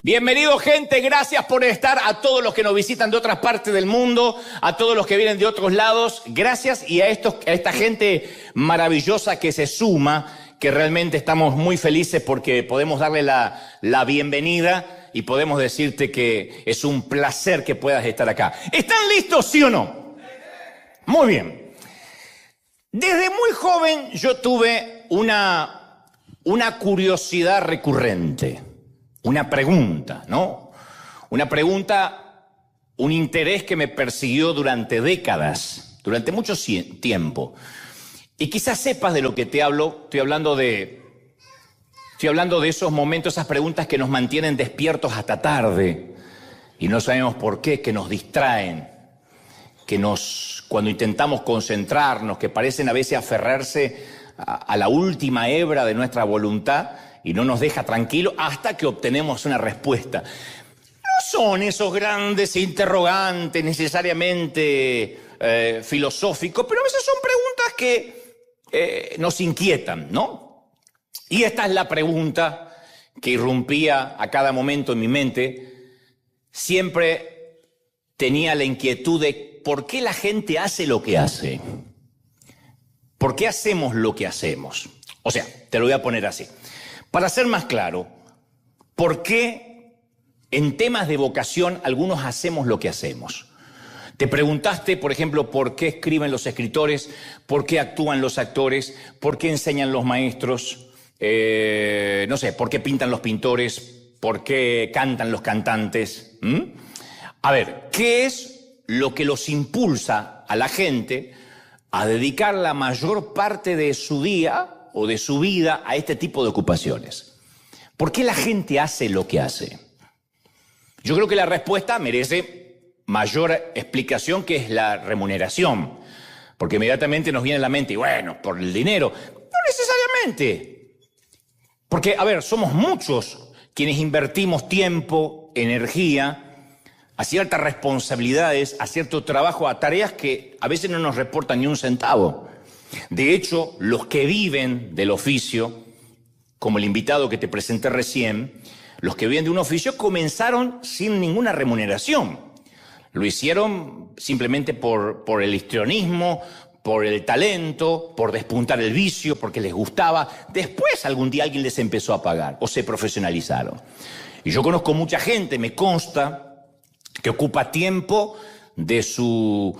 Bienvenido, gente, gracias por estar, a todos los que nos visitan de otras partes del mundo, a todos los que vienen de otros lados, gracias, y a esta gente maravillosa que se suma, que realmente estamos muy felices porque podemos darle la bienvenida y podemos decirte que es un placer que puedas estar acá. ¿Están listos, sí o no? Muy bien. Desde muy joven yo tuve una curiosidad recurrente. Una pregunta, ¿no? Una pregunta, un interés que me persiguió durante décadas, durante mucho tiempo. Y quizás sepas de lo que te hablo, estoy hablando de esos momentos, esas preguntas que nos mantienen despiertos hasta tarde y no sabemos por qué, que nos distraen, cuando intentamos concentrarnos, que parecen a veces aferrarse a la última hebra de nuestra voluntad y no nos deja tranquilo hasta que obtenemos una respuesta. No son esos grandes interrogantes necesariamente filosóficos, pero a veces son preguntas que nos inquietan, ¿no? Y esta es la pregunta que irrumpía a cada momento en mi mente. Siempre tenía la inquietud de por qué la gente hace lo que hace. ¿Por qué hacemos lo que hacemos? O sea, te lo voy a poner así. Para ser más claro, ¿por qué en temas de vocación algunos hacemos lo que hacemos? Te preguntaste, por ejemplo, ¿por qué escriben los escritores? ¿Por qué actúan los actores? ¿Por qué enseñan los maestros? No sé, ¿por qué pintan los pintores? ¿Por qué cantan los cantantes? A ver, ¿qué es lo que los impulsa a la gente a dedicar la mayor parte de su día o de su vida a este tipo de ocupaciones? ¿Por qué la gente hace lo que hace? Yo creo que la respuesta merece mayor explicación, que es la remuneración. Porque inmediatamente nos viene a la mente, y bueno, por el dinero. No necesariamente. Porque, a ver, somos muchos quienes invertimos tiempo, energía, a ciertas responsabilidades, a cierto trabajo, a tareas que a veces no nos reportan ni un centavo. De hecho, los que viven del oficio, como el invitado que te presenté recién, los que viven de un oficio comenzaron sin ninguna remuneración. Lo hicieron simplemente por el histrionismo, por el talento, por despuntar el vicio, porque les gustaba. Después algún día alguien les empezó a pagar o se profesionalizaron. Y yo conozco mucha gente, me consta, que ocupa tiempo de su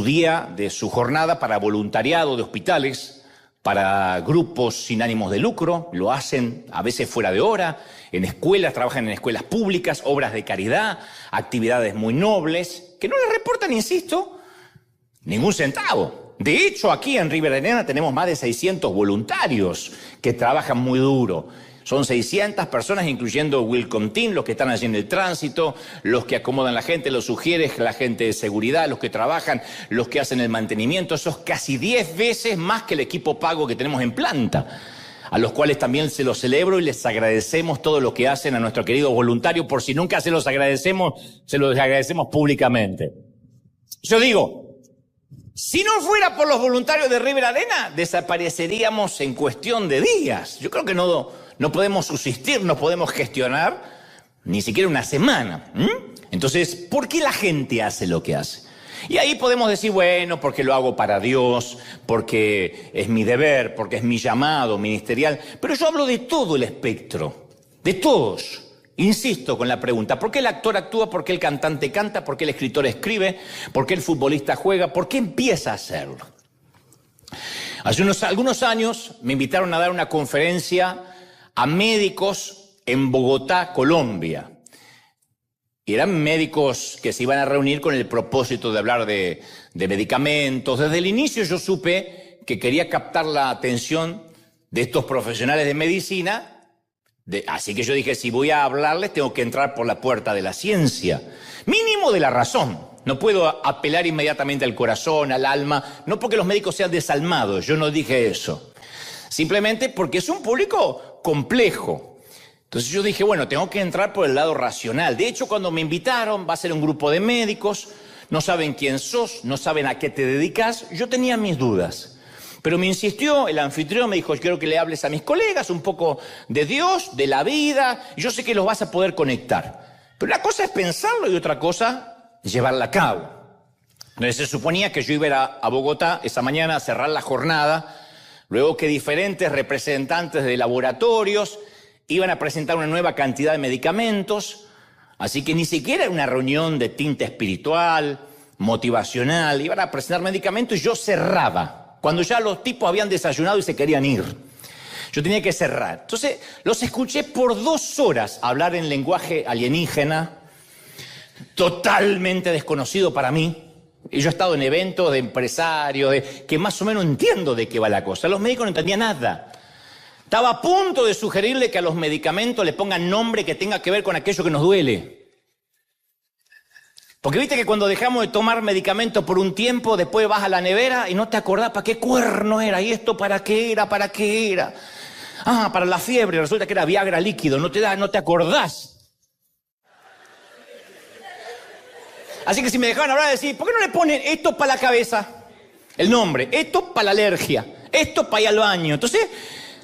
día, de su jornada para voluntariado de hospitales, para grupos sin ánimos de lucro, lo hacen a veces fuera de hora, en escuelas, trabajan en escuelas públicas, obras de caridad, actividades muy nobles, que no les reportan, insisto, ningún centavo. De hecho, aquí en Riverarena tenemos más de 600 voluntarios que trabajan muy duro. Son 600 personas, incluyendo Welcome Team, los que están allí en el tránsito, los que acomodan a la gente, los sugieres, la gente de seguridad, los que trabajan, los que hacen el mantenimiento. Eso es casi 10 veces más que el equipo pago que tenemos en planta, a los cuales también se los celebro y les agradecemos todo lo que hacen a nuestro querido voluntario. Por si nunca se los agradecemos públicamente. Yo digo, si no fuera por los voluntarios de Riverarena, desapareceríamos en cuestión de días. Yo creo que no podemos subsistir, no podemos gestionar ni siquiera una semana. Entonces, ¿por qué la gente hace lo que hace? Y ahí podemos decir, bueno, porque lo hago para Dios, porque es mi deber, porque es mi llamado ministerial. Pero yo hablo de todo el espectro, de todos. Insisto con la pregunta, ¿por qué el actor actúa? ¿Por qué el cantante canta? ¿Por qué el escritor escribe? ¿Por qué el futbolista juega? ¿Por qué empieza a hacerlo? Hace algunos años me invitaron a dar una conferencia a médicos en Bogotá, Colombia. Y eran médicos que se iban a reunir con el propósito de hablar de medicamentos. Desde el inicio yo supe que quería captar la atención de estos profesionales de medicina. Así que yo dije, si voy a hablarles, tengo que entrar por la puerta de la ciencia. Mínimo de la razón. No puedo apelar inmediatamente al corazón, al alma. No porque los médicos sean desalmados, yo no dije eso. Simplemente porque es un público complejo. Entonces yo dije, bueno, tengo que entrar por el lado racional. De hecho, cuando me invitaron, va a ser un grupo de médicos, no saben quién sos, no saben a qué te dedicas. Yo tenía mis dudas. Pero me insistió, el anfitrión me dijo, yo quiero que le hables a mis colegas un poco de Dios, de la vida, y yo sé que los vas a poder conectar. Pero una cosa es pensarlo y otra cosa es llevarla a cabo. Entonces se suponía que yo iba a ir a Bogotá esa mañana a cerrar la jornada, luego que diferentes representantes de laboratorios iban a presentar una nueva cantidad de medicamentos, así que ni siquiera era una reunión de tinte espiritual, motivacional, iban a presentar medicamentos y yo cerraba. Cuando ya los tipos habían desayunado y se querían ir. Yo tenía que cerrar. Entonces, los escuché por 2 horas hablar en lenguaje alienígena, totalmente desconocido para mí. Y yo he estado en eventos de empresarios, que más o menos entiendo de qué va la cosa. Los médicos no entendían nada. Estaba a punto de sugerirle que a los medicamentos le pongan nombre que tenga que ver con aquello que nos duele. Porque viste que cuando dejamos de tomar medicamentos por un tiempo, después vas a la nevera y no te acordás para qué cuerno era, y esto para qué era. Ah, para la fiebre, resulta que era Viagra líquido, no te acordás. Así que si me dejaban hablar, decir, ¿por qué no le ponen esto para la cabeza? El nombre, esto para la alergia, esto para ir al baño. Entonces,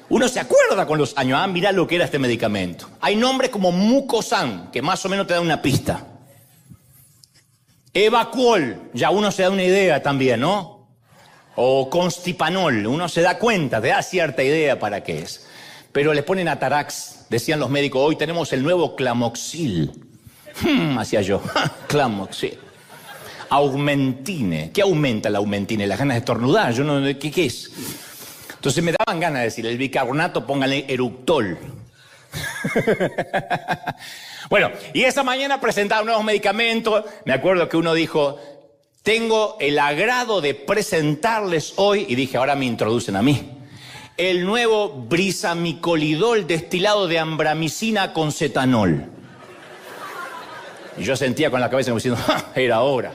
uno se acuerda con los años, mirá lo que era este medicamento. Hay nombres como Mucosan, que más o menos te dan una pista. Evacuol, ya uno se da una idea también, ¿no? O Constipanol, uno se da cuenta, te da cierta idea para qué es. Pero le ponen Atarax, decían los médicos, hoy tenemos el nuevo Clamoxil. Hacía yo, Clamoxil. Augmentine, ¿qué aumenta la Augmentine? Las ganas de estornudar, yo no, ¿qué es? Entonces me daban ganas de decir, el bicarbonato, póngale Eructol. Bueno, y esa mañana presentaron nuevos medicamentos. Me acuerdo que uno dijo, tengo el agrado de presentarles hoy, y dije, ahora me introducen a mí, el nuevo brisamicolidol destilado de ambramicina con cetanol. Y yo sentía con la cabeza como diciendo, era hora.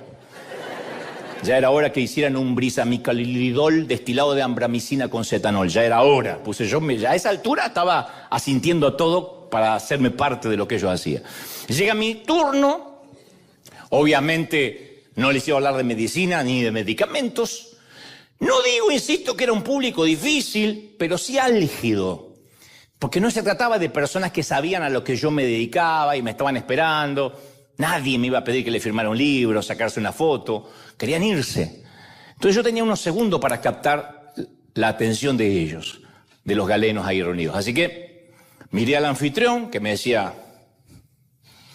Ya era hora que hicieran un brisamicolidol destilado de ambramicina con cetanol. Ya era hora. Puse yo, ya a esa altura estaba asintiendo todo para hacerme parte de lo que yo hacía. Llega mi turno. Obviamente no les iba a hablar de medicina ni de medicamentos. No digo, insisto, que era un público difícil, pero sí álgido. Porque no se trataba de personas que sabían a lo que yo me dedicaba y me estaban esperando. Nadie me iba a pedir que le firmara un libro, sacarse una foto. Querían irse. Entonces yo tenía unos segundos para captar la atención de ellos, de los galenos ahí reunidos. Así que miré al anfitrión que me decía,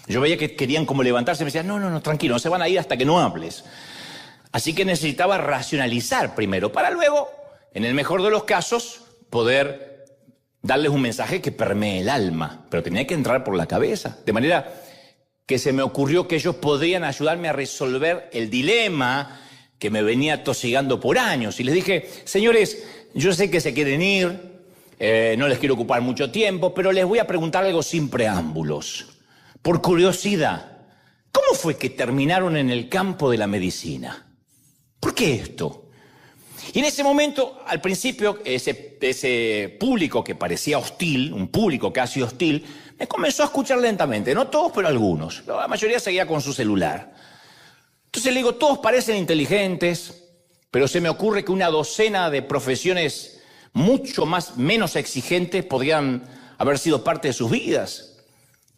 yo veía que querían como levantarse, me decía, no, tranquilo, no se van a ir hasta que no hables. Así que necesitaba racionalizar primero, para luego, en el mejor de los casos, poder darles un mensaje que permee el alma, pero tenía que entrar por la cabeza, de manera que se me ocurrió que ellos podrían ayudarme a resolver el dilema que me venía tosigando por años. Y les dije, señores, yo sé que se quieren ir, no les quiero ocupar mucho tiempo, pero les voy a preguntar algo sin preámbulos. Por curiosidad, ¿cómo fue que terminaron en el campo de la medicina? ¿Por qué esto? Y en ese momento, al principio, ese público que parecía hostil, un público casi hostil, me comenzó a escuchar lentamente. No todos, pero algunos. La mayoría seguía con su celular. Entonces le digo, todos parecen inteligentes, pero se me ocurre que una docena de profesiones menos exigentes podrían haber sido parte de sus vidas.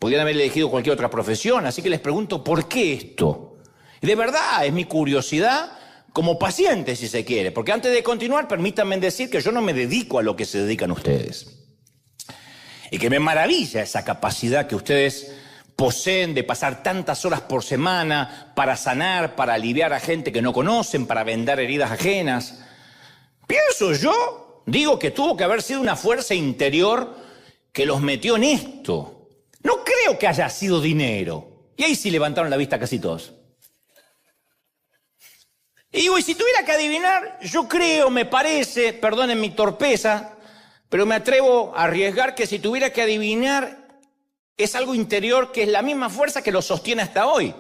Podrían haber elegido cualquier otra profesión. Así que les pregunto, ¿por qué esto? Y de verdad, es mi curiosidad como paciente, si se quiere. Porque antes de continuar, permítanme decir que yo no me dedico a lo que se dedican ustedes. Y que me maravilla esa capacidad que ustedes poseen de pasar tantas horas por semana para sanar, para aliviar a gente que no conocen, para vendar heridas ajenas. Pienso yo, digo que tuvo que haber sido una fuerza interior que los metió en esto. No creo que haya sido dinero. Y ahí sí levantaron la vista casi todos. Y digo, y si tuviera que adivinar, yo creo, me parece, perdonen mi torpeza, pero me atrevo a arriesgar que si tuviera que adivinar, es algo interior que es la misma fuerza que lo sostiene hasta hoy.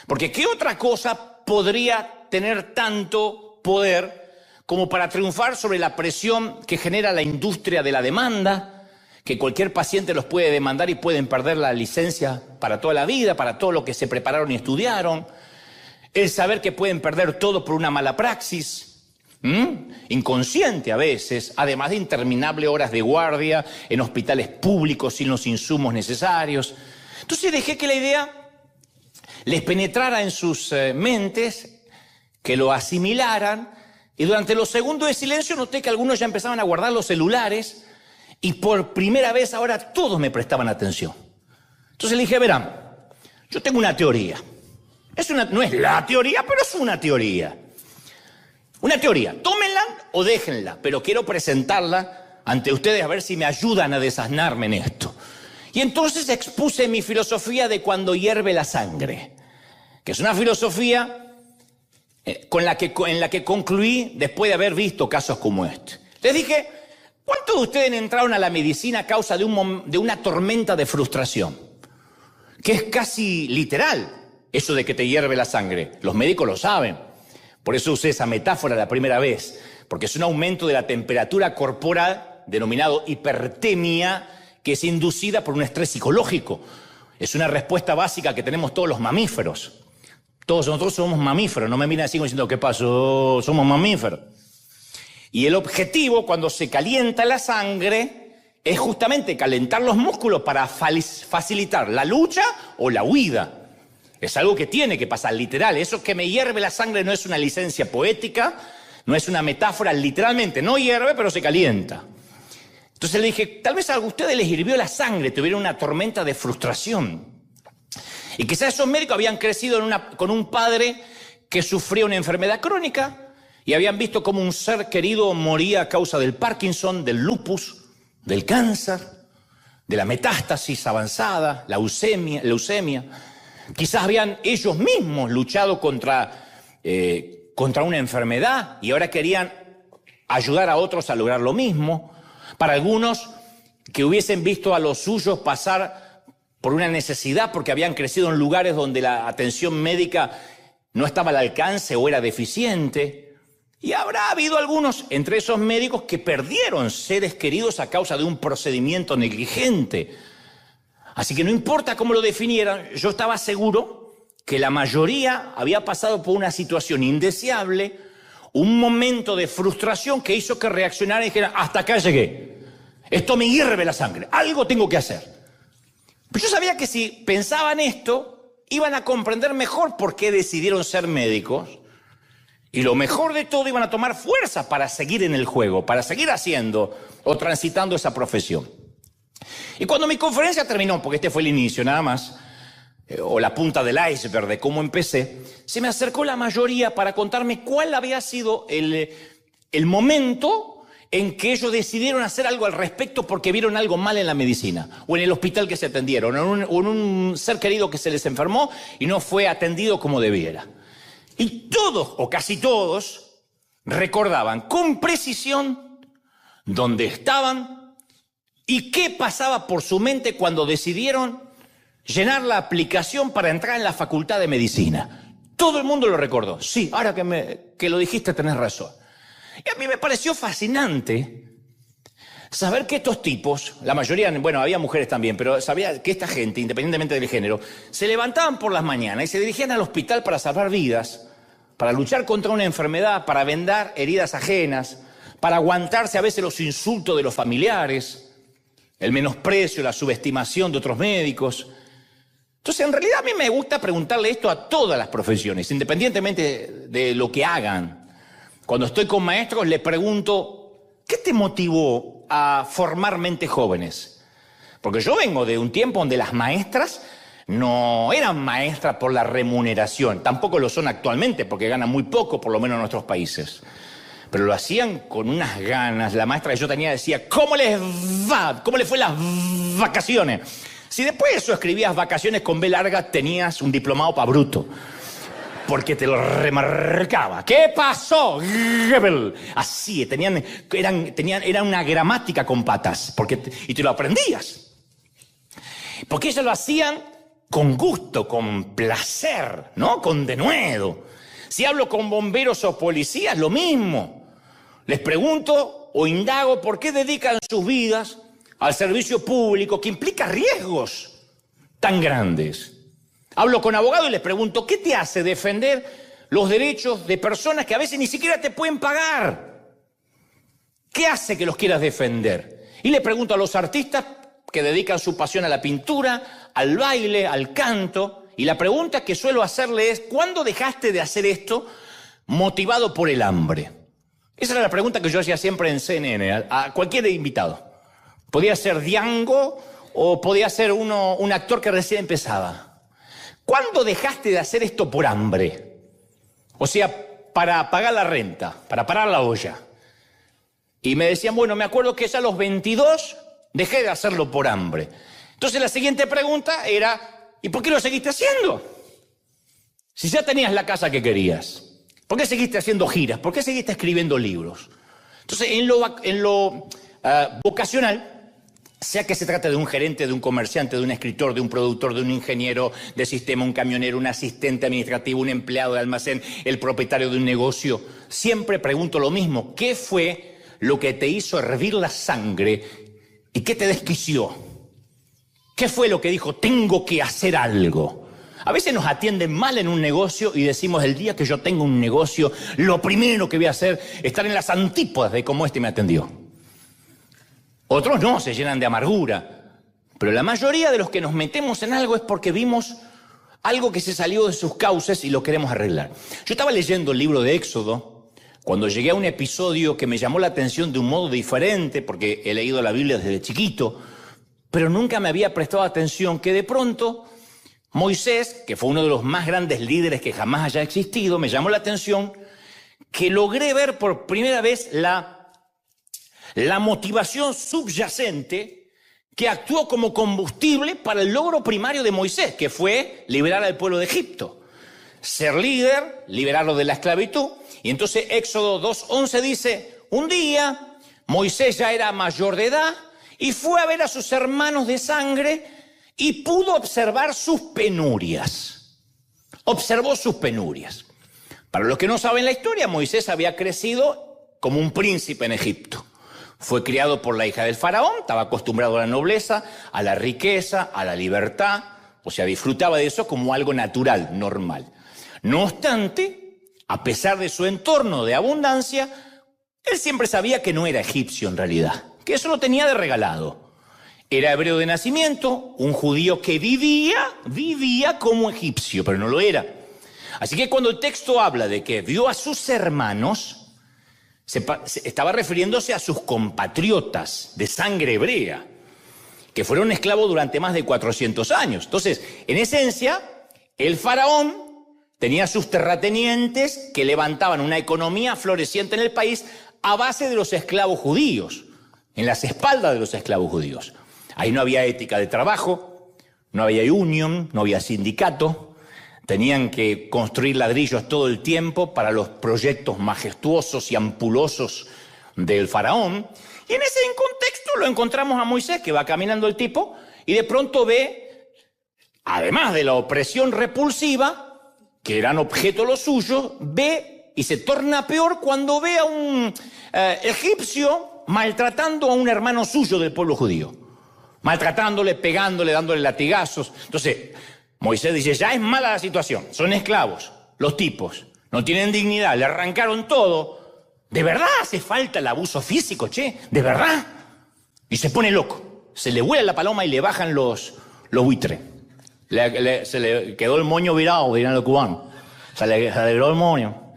Porque ¿qué otra cosa podría tener tanto poder como para triunfar sobre la presión que genera la industria de la demanda? Que cualquier paciente los puede demandar y pueden perder la licencia para toda la vida, para todo lo que se prepararon y estudiaron. El saber que pueden perder todo por una mala praxis. inconsciente a veces, además de interminables horas de guardia en hospitales públicos sin los insumos necesarios. Entonces dejé que la idea les penetrara en sus mentes, que lo asimilaran, y durante los segundos de silencio noté que algunos ya empezaban a guardar los celulares y por primera vez ahora todos me prestaban atención. Entonces le dije, verán, yo tengo una teoría. No es la teoría, pero es una teoría. Una teoría, tómenla o déjenla, pero quiero presentarla ante ustedes a ver si me ayudan a desasnarme en esto. Y entonces expuse mi filosofía de cuando hierve la sangre, que es una filosofía en la que concluí después de haber visto casos como este. Les dije, ¿cuántos de ustedes entraron a la medicina a causa de una tormenta de frustración? Que es casi literal, eso de que te hierve la sangre. Los médicos lo saben. Por eso usé esa metáfora la primera vez, porque es un aumento de la temperatura corporal, denominado hipertemia, que es inducida por un estrés psicológico. Es una respuesta básica que tenemos todos los mamíferos. Todos nosotros somos mamíferos, no me miren así como diciendo, ¿qué pasó? Somos mamíferos. Y el objetivo, cuando se calienta la sangre, es justamente calentar los músculos para facilitar la lucha o la huida. Es algo que tiene que pasar, literal. Eso que me hierve la sangre no es una licencia poética, no es una metáfora, literalmente. No hierve, pero se calienta. Entonces le dije, tal vez a ustedes les hirvió la sangre, tuvieron una tormenta de frustración. Y quizás esos médicos habían crecido con un padre que sufría una enfermedad crónica y habían visto cómo un ser querido moría a causa del Parkinson, del lupus, del cáncer, de la metástasis avanzada, la leucemia. Quizás habían ellos mismos luchado contra una enfermedad y ahora querían ayudar a otros a lograr lo mismo. Para algunos que hubiesen visto a los suyos pasar por una necesidad porque habían crecido en lugares donde la atención médica no estaba al alcance o era deficiente. Y habrá habido algunos entre esos médicos que perdieron seres queridos a causa de un procedimiento negligente. Así que no importa cómo lo definieran, yo estaba seguro que la mayoría había pasado por una situación indeseable, un momento de frustración que hizo que reaccionaran y dijeran, hasta acá llegué, esto me hierve la sangre, algo tengo que hacer. Pero yo sabía que si pensaban esto, iban a comprender mejor por qué decidieron ser médicos y lo mejor de todo, iban a tomar fuerza para seguir en el juego, para seguir haciendo o transitando esa profesión. Y cuando mi conferencia terminó, porque este fue el inicio nada más, o la punta del iceberg de cómo empecé, se me acercó la mayoría para contarme cuál había sido el momento en que ellos decidieron hacer algo al respecto porque vieron algo mal en la medicina, o en el hospital que se atendieron, o en un ser querido que se les enfermó y no fue atendido como debiera. Y todos, o casi todos, recordaban con precisión dónde estaban y qué pasaba por su mente cuando decidieron llenar la aplicación para entrar en la facultad de medicina. Todo el mundo lo recordó. Sí, ahora que lo dijiste tenés razón. Y a mí me pareció fascinante saber que estos tipos, la mayoría, bueno, había mujeres también, pero sabía que esta gente, independientemente del género, se levantaban por las mañanas y se dirigían al hospital para salvar vidas, para luchar contra una enfermedad, para vendar heridas ajenas, para aguantarse a veces los insultos de los familiares, el menosprecio, la subestimación de otros médicos. Entonces, en realidad a mí me gusta preguntarle esto a todas las profesiones, independientemente de lo que hagan. Cuando estoy con maestros, les pregunto, ¿qué te motivó a formar mentes jóvenes? Porque yo vengo de un tiempo donde las maestras no eran maestras por la remuneración, tampoco lo son actualmente porque ganan muy poco, por lo menos en nuestros países. Pero lo hacían con unas ganas. La maestra que yo tenía decía, ¿cómo les va? ¿Cómo les fue las vacaciones? Si después de eso escribías vacaciones con B larga, tenías un diplomado para bruto. Porque te lo remarcaba. ¿Qué pasó? Así, era una gramática con patas. Y te lo aprendías. Porque ellos lo hacían con gusto, con placer, ¿no? Con denuedo. Si hablo con bomberos o policías, lo mismo. Les pregunto o indago por qué dedican sus vidas al servicio público que implica riesgos tan grandes. Hablo con abogados y les pregunto, ¿qué te hace defender los derechos de personas que a veces ni siquiera te pueden pagar. ¿Qué hace que los quieras defender? Y le pregunto a los artistas que dedican su pasión a la pintura, al baile, al canto, y la pregunta que suelo hacerle es, ¿cuándo dejaste de hacer esto motivado por el hambre? Esa era la pregunta que yo hacía siempre en CNN, a cualquier invitado. Podía ser Django o podía ser un actor que recién empezaba. ¿Cuándo dejaste de hacer esto por hambre? O sea, para pagar la renta, para parar la olla. Y me decían, bueno, me acuerdo que ya a los 22 dejé de hacerlo por hambre. Entonces la siguiente pregunta era, ¿y por qué lo seguiste haciendo? Si ya tenías la casa que querías. ¿Por qué seguiste haciendo giras? ¿Por qué seguiste escribiendo libros? Entonces, en lo vocacional, sea que se trate de un gerente, de un comerciante, de un escritor, de un productor, de un ingeniero de sistema, un camionero, un asistente administrativo, un empleado de almacén, el propietario de un negocio, siempre pregunto lo mismo. ¿Qué fue lo que te hizo hervir la sangre y qué te desquició? ¿Qué fue lo que dijo, tengo que hacer algo? A veces nos atienden mal en un negocio y decimos, el día que yo tenga un negocio, lo primero que voy a hacer es estar en las antípodas de cómo este me atendió. Otros no, se llenan de amargura. Pero la mayoría de los que nos metemos en algo es porque vimos algo que se salió de sus cauces y lo queremos arreglar. Yo estaba leyendo el libro de Éxodo cuando llegué a un episodio que me llamó la atención de un modo diferente, porque he leído la Biblia desde chiquito, pero nunca me había prestado atención que de pronto Moisés, que fue uno de los más grandes líderes que jamás haya existido, me llamó la atención que logré ver por primera vez la motivación subyacente que actuó como combustible para el logro primario de Moisés, que fue liberar al pueblo de Egipto. Ser líder, liberarlo de la esclavitud. Y entonces Éxodo 2:11 dice, un día Moisés ya era mayor de edad y fue a ver a sus hermanos de sangre y pudo observar sus penurias. Observó sus penurias. Para los que no saben la historia, Moisés había crecido como un príncipe en Egipto. Fue criado por la hija del faraón, estaba acostumbrado a la nobleza, a la riqueza, a la libertad, o sea, disfrutaba de eso como algo natural, normal. No obstante, a pesar de su entorno de abundancia, él siempre sabía que no era egipcio en realidad, que eso lo tenía de regalado. Era hebreo de nacimiento, un judío que vivía como egipcio, pero no lo era. Así que cuando el texto habla de que vio a sus hermanos, estaba refiriéndose a sus compatriotas de sangre hebrea, que fueron esclavos durante más de 400 años. Entonces, en esencia, el faraón tenía sus terratenientes que levantaban una economía floreciente en el país a base de los esclavos judíos, en las espaldas de los esclavos judíos. Ahí no había ética de trabajo, no había unión, no había sindicato. Tenían que construir ladrillos todo el tiempo para los proyectos majestuosos y ampulosos del faraón. Y en ese contexto lo encontramos a Moisés, que va caminando el tipo, y de pronto ve, además de la opresión repulsiva, que eran objeto lo suyo, ve y se torna peor cuando ve a un egipcio maltratando a un hermano suyo del pueblo judío. Maltratándole, pegándole, dándole latigazos. Entonces Moisés dice, ya es mala la situación, son esclavos, los tipos, no tienen dignidad, le arrancaron todo. ¿De verdad hace falta el abuso físico, che? ¿De verdad? Y se pone loco, se le vuela la paloma y le bajan los buitres. Se le quedó el moño virado, dirán los cubanos. Se le viró el moño.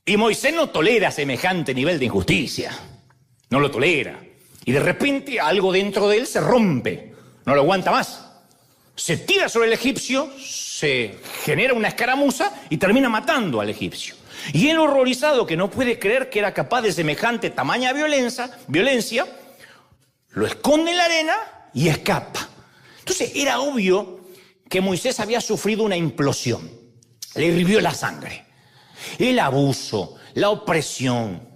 Y Moisés no tolera semejante nivel de injusticia, no lo tolera. Y de repente algo dentro de él se rompe, no lo aguanta más. Se tira sobre el egipcio, se genera una escaramuza y termina matando al egipcio. Y él, horrorizado, que no puede creer que era capaz de semejante tamaña violencia, lo esconde en la arena y escapa. Entonces era obvio que Moisés había sufrido una implosión. Le hirvió la sangre. El abuso, la opresión,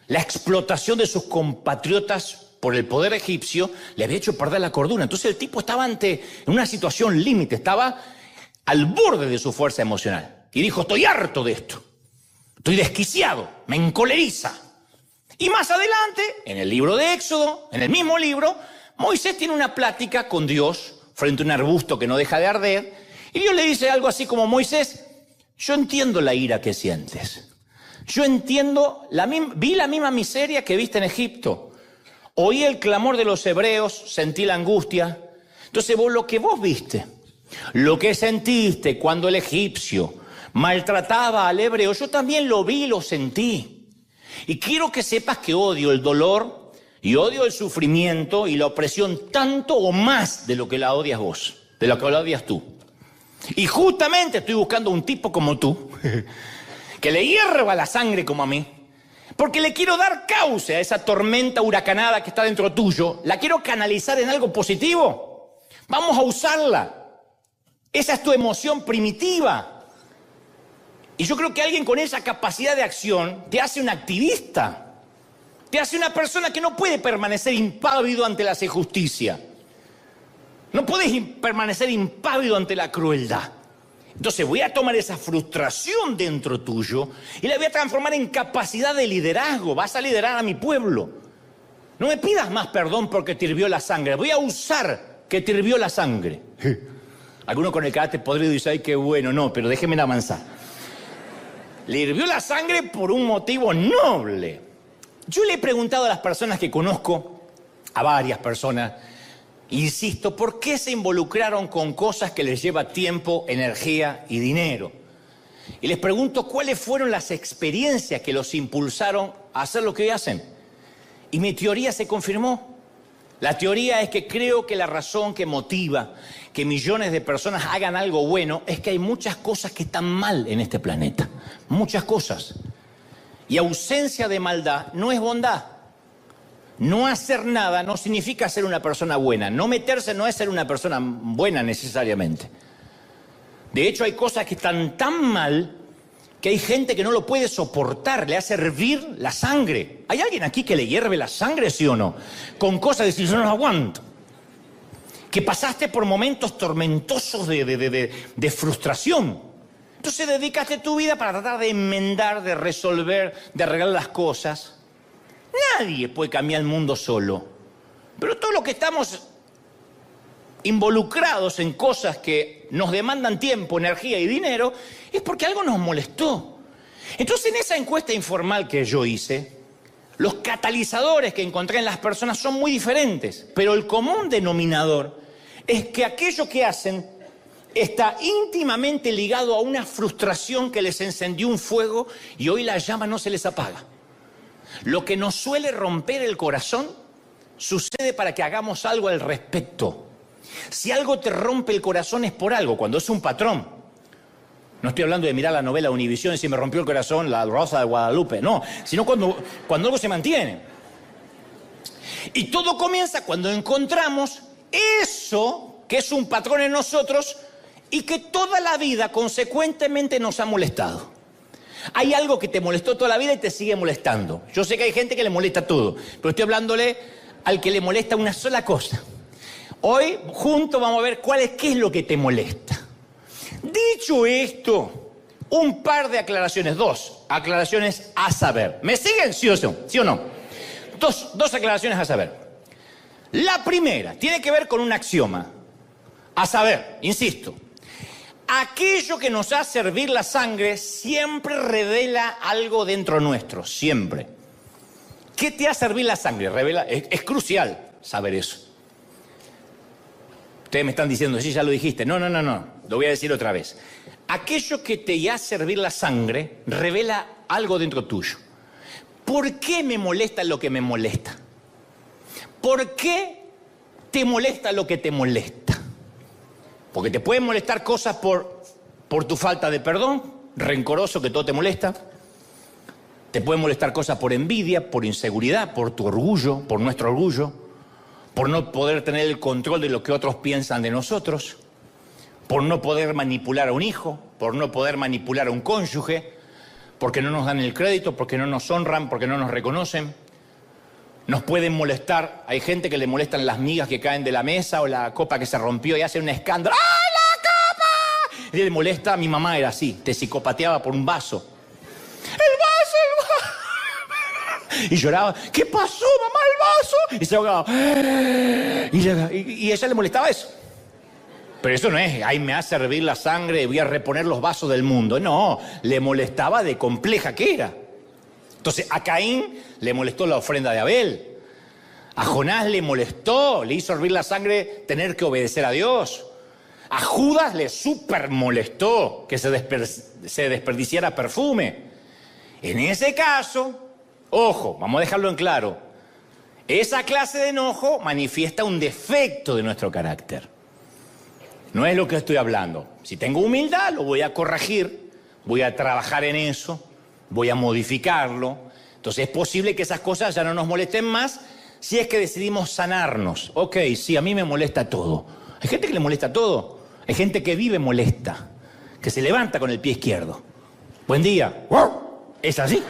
la explotación de sus compatriotas por el poder egipcio le había hecho perder la cordura. Entonces el tipo estaba en una situación límite, estaba al borde de su fuerza emocional. Y dijo, estoy harto de esto, estoy desquiciado, me encoleriza. Y más adelante, en el libro de Éxodo, en el mismo libro, Moisés tiene una plática con Dios frente a un arbusto que no deja de arder. Y Dios le dice algo así como, Moisés, Yo entiendo la ira que sientes. Yo entiendo, vi la misma miseria que viste en Egipto. Oí el clamor de los hebreos, sentí la angustia. Entonces lo que vos viste, lo que sentiste cuando el egipcio maltrataba al hebreo, yo también lo vi y lo sentí. Y quiero que sepas que odio el dolor y odio el sufrimiento y la opresión tanto o más de lo que la odias vos, de lo que la odias tú. Y justamente estoy buscando un tipo como tú, que le hierva la sangre como a mí, porque le quiero dar cauce a esa tormenta huracanada que está dentro tuyo, la quiero canalizar en algo positivo. Vamos a usarla. Esa es tu emoción primitiva. Y yo creo que alguien con esa capacidad de acción te hace un activista, te hace una persona que no puede permanecer impávido ante la injusticia. No puedes permanecer impávido ante la crueldad. Entonces voy a tomar esa frustración dentro tuyo y la voy a transformar en capacidad de liderazgo. Vas a liderar a mi pueblo. No me pidas más perdón porque te hirvió la sangre. Voy a usar que te hirvió la sangre. Alguno con el carácter podrido dice, ay, qué bueno. No, pero déjeme avanzar. Le hirvió la sangre por un motivo noble. Yo le he preguntado a las personas que conozco, a varias personas, insisto, ¿por qué se involucraron con cosas que les lleva tiempo, energía y dinero? Y les pregunto cuáles fueron las experiencias que los impulsaron a hacer lo que hoy hacen. Y mi teoría se confirmó. La teoría es que creo que la razón que motiva que millones de personas hagan algo bueno es que hay muchas cosas que están mal en este planeta. Muchas cosas. Y ausencia de maldad no es bondad. No hacer nada no significa ser una persona buena. No meterse no es ser una persona buena necesariamente. De hecho, hay cosas que están tan mal que hay gente que no lo puede soportar, le hace hervir la sangre. ¿Hay alguien aquí que le hierve la sangre, sí o no? Con cosas de decir, yo no lo aguanto. Que pasaste por momentos tormentosos de frustración. Entonces dedicaste tu vida para tratar de enmendar, de resolver, de arreglar las cosas. Nadie puede cambiar el mundo solo. Pero todos los que estamos involucrados en cosas que nos demandan tiempo, energía y dinero, es porque algo nos molestó. Entonces, en esa encuesta informal que yo hice, los catalizadores que encontré en las personas son muy diferentes, pero el común denominador es que aquello que hacen está íntimamente ligado a una frustración que les encendió un fuego y hoy la llama no se les apaga. Lo que nos suele romper el corazón sucede para que hagamos algo al respecto. Si algo te rompe el corazón es por algo, cuando es un patrón. No estoy hablando de mirar la novela Univisión y si me rompió el corazón la Rosa de Guadalupe, no, sino cuando algo se mantiene. Y todo comienza cuando encontramos eso que es un patrón en nosotros y que toda la vida consecuentemente nos ha molestado. Hay algo que te molestó toda la vida y te sigue molestando. Yo sé que hay gente que le molesta todo, pero estoy hablándole al que le molesta una sola cosa. Hoy, juntos, vamos a ver qué es lo que te molesta. Dicho esto, un par de aclaraciones, 2 aclaraciones a saber. ¿Me siguen, sí o no? ¿Sí o no? Dos aclaraciones a saber. La primera tiene que ver con un axioma. A saber, insisto, aquello que nos hace hervir la sangre siempre revela algo dentro nuestro, siempre. ¿Qué te hace hervir la sangre? Es crucial saber eso. Ustedes me están diciendo, sí, ya lo dijiste. No, lo voy a decir otra vez. Aquello que te hace hervir la sangre revela algo dentro tuyo. ¿Por qué me molesta lo que me molesta? ¿Por qué te molesta lo que te molesta? Porque te pueden molestar cosas por tu falta de perdón, rencoroso que todo te molesta. Te pueden molestar cosas por envidia, por inseguridad, por tu orgullo, por nuestro orgullo. Por no poder tener el control de lo que otros piensan de nosotros, por no poder manipular a un hijo, por no poder manipular a un cónyuge, porque no nos dan el crédito, porque no nos honran, porque no nos reconocen. Nos pueden molestar, hay gente que le molestan las migas que caen de la mesa o la copa que se rompió y hace un escándalo. ¡Ay, la copa! Y le molesta, mi mamá era así, te psicopateaba por un vaso. ¡El vaso! Y lloraba, ¿qué pasó, mamá, el vaso? Y se ahogaba. Y a ella le molestaba eso. Pero eso no es, ay, me hace hervir la sangre y voy a reponer los vasos del mundo. No, le molestaba de compleja que era. Entonces, a Caín le molestó la ofrenda de Abel. A Jonás le molestó, le hizo hervir la sangre tener que obedecer a Dios. A Judas le súper molestó que se desperdiciara perfume. En ese caso, ojo, vamos a dejarlo en claro, esa clase de enojo manifiesta un defecto de nuestro carácter. No es lo que estoy hablando. Si tengo humildad, lo voy a corregir, voy a trabajar en eso, voy a modificarlo. Entonces es posible que esas cosas ya no nos molesten más si es que decidimos sanarnos. Ok, sí, a mí me molesta todo. Hay gente que le molesta todo. Hay gente que vive molesta, que se levanta con el pie izquierdo. Buen día. ¿Es así?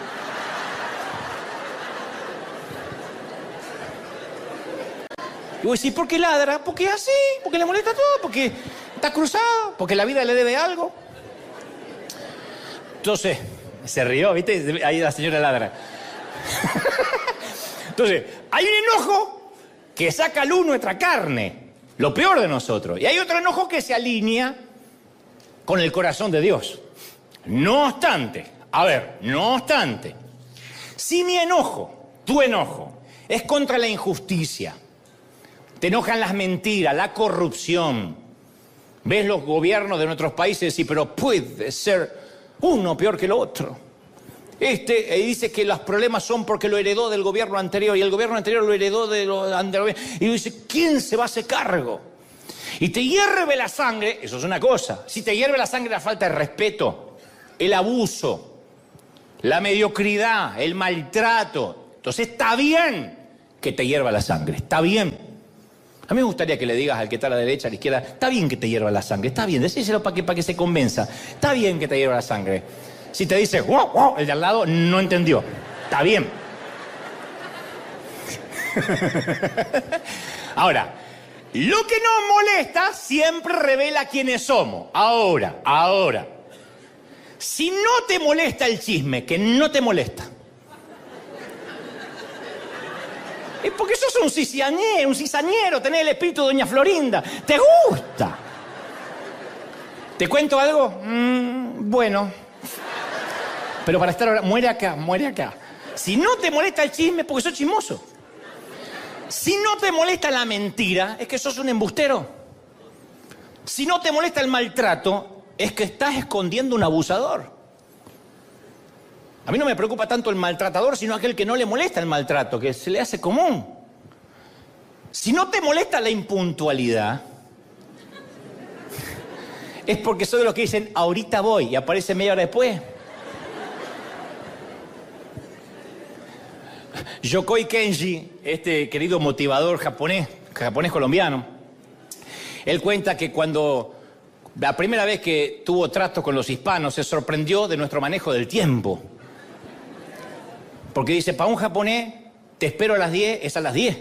Y voy a decir, ¿por qué ladra? Porque es así, porque le molesta todo, porque está cruzado, porque la vida le debe algo. Entonces, se rió, ¿viste? Ahí la señora ladra. Entonces, hay un enojo que saca a luz nuestra carne, lo peor de nosotros. Y hay otro enojo que se alinea con el corazón de Dios. No obstante, si mi enojo, tu enojo, es contra la injusticia, te enojan las mentiras, la corrupción, ves los gobiernos de nuestros países y pero puede ser uno peor que el otro. Dice que los problemas son porque lo heredó del gobierno anterior y el gobierno anterior lo heredó de los anteriores. Y dice, ¿quién se va a hacer cargo? Y te hierve la sangre, eso es una cosa. Si te hierve la sangre, la falta de respeto, el abuso, la mediocridad, el maltrato. Entonces está bien que te hierva la sangre, está bien. A mí me gustaría que le digas al que está a la derecha, a la izquierda, está bien que te hierva la sangre, está bien, decíselo para que se convenza. Está bien que te hierva la sangre. Si te dice, wow, wow, el de al lado no entendió. Está bien. Ahora, lo que nos molesta siempre revela quiénes somos. Ahora. Si no te molesta el chisme, que no te molesta, es porque sos un cizañero, tenés el espíritu de Doña Florinda. ¿Te gusta? ¿Te cuento algo? Bueno. Pero para estar ahora, muere acá. Si no te molesta el chisme, es porque sos chismoso. Si no te molesta la mentira, es que sos un embustero. Si no te molesta el maltrato, es que estás escondiendo un abusador. A mí no me preocupa tanto el maltratador, sino aquel que no le molesta el maltrato, que se le hace común. Si no te molesta la impuntualidad, es porque soy de los que dicen, ahorita voy, y aparece media hora después. Yokoi Kenji, este querido motivador japonés colombiano, él cuenta que cuando la primera vez que tuvo trato con los hispanos se sorprendió de nuestro manejo del tiempo. Porque dice, para un japonés, te espero a las 10, es a las 10.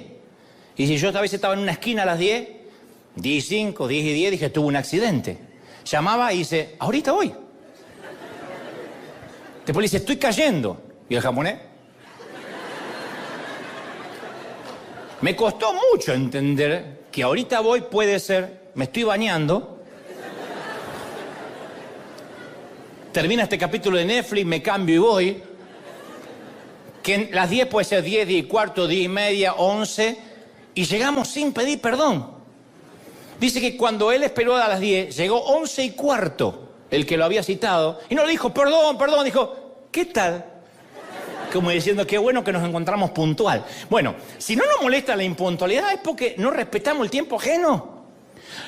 Y si yo esta vez estaba en una esquina a las 10, 10:05, 10:10, dije, tuve un accidente. Llamaba y dice, ahorita voy. Después le dice, estoy cayendo. ¿Y el japonés? Me costó mucho entender que ahorita voy puede ser, me estoy bañando, termina este capítulo de Netflix, me cambio y voy, que en las 10 puede ser 10, 10:15, 10:30, 11, y llegamos sin pedir perdón. Dice que cuando él esperó a las 10, llegó 11:15, el que lo había citado, y no le dijo, perdón, dijo, ¿qué tal? Como diciendo, qué bueno que nos encontramos puntual. Bueno, si no nos molesta la impuntualidad es porque no respetamos el tiempo ajeno.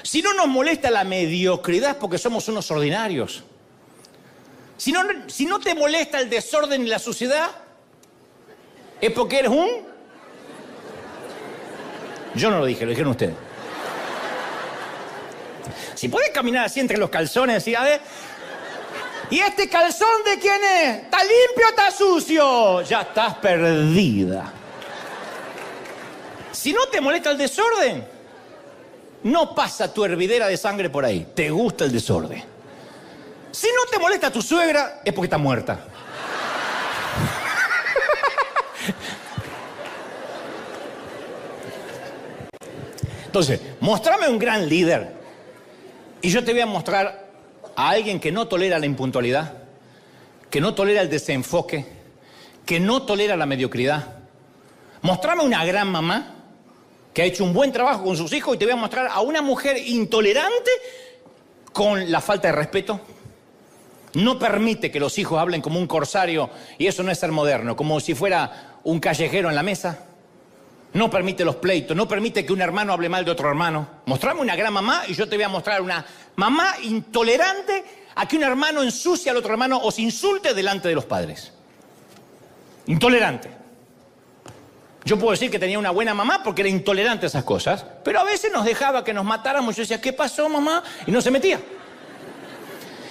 Si no nos molesta la mediocridad es porque somos unos ordinarios. Si no te molesta el desorden y la suciedad, es porque eres un... Yo no lo dije, lo dijeron ustedes. Si puedes caminar así entre los calzones, así, a ver... ¿Y este calzón de quién es? ¿Está limpio o está sucio? Ya estás perdida. Si no te molesta el desorden, no pasa tu hervidera de sangre por ahí. Te gusta el desorden. Si no te molesta tu suegra, es porque está muerta. Entonces, mostrame un gran líder Y yo te voy a mostrar a alguien que no tolera la impuntualidad, que no tolera el desenfoque, que no tolera la mediocridad. Mostrame una gran mamá que ha hecho un buen trabajo con sus hijos y te voy a mostrar a una mujer intolerante con la falta de respeto. No permite que los hijos hablen como un corsario, y eso no es ser moderno, como si fuera un callejero en la mesa. No permite los pleitos, no permite que un hermano hable mal de otro hermano. Mostrame una gran mamá y yo te voy a mostrar una mamá intolerante a que un hermano ensucie al otro hermano o se insulte delante de los padres. Intolerante. Yo puedo decir que tenía una buena mamá porque era intolerante a esas cosas, pero a veces nos dejaba que nos matáramos. Yo decía, ¿qué pasó, mamá? Y no se metía.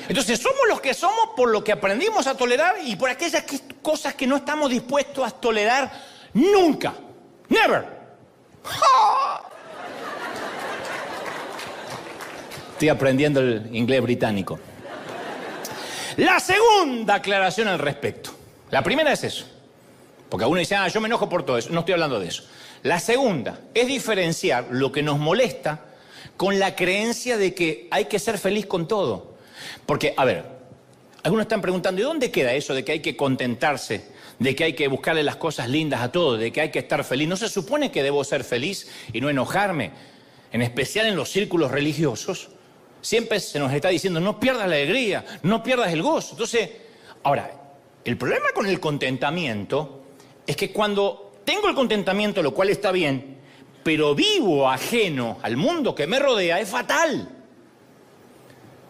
Entonces somos los que somos por lo que aprendimos a tolerar y por aquellas cosas que no estamos dispuestos a tolerar nunca. Never. Estoy aprendiendo el inglés británico. La segunda aclaración al respecto. La primera es eso. Porque uno dice, yo me enojo por todo eso. No estoy hablando de eso. La segunda es diferenciar lo que nos molesta con la creencia de que hay que ser feliz con todo. Porque, a ver, algunos están preguntando, ¿y dónde queda eso de que hay que contentarse? De que hay que buscarle las cosas lindas a todo, de que hay que estar feliz. ¿No se supone que debo ser feliz y no enojarme? En especial en los círculos religiosos. Siempre se nos está diciendo, no pierdas la alegría, no pierdas el gozo. Entonces, ahora, el problema con el contentamiento es que cuando tengo el contentamiento, lo cual está bien, pero vivo ajeno al mundo que me rodea, es fatal.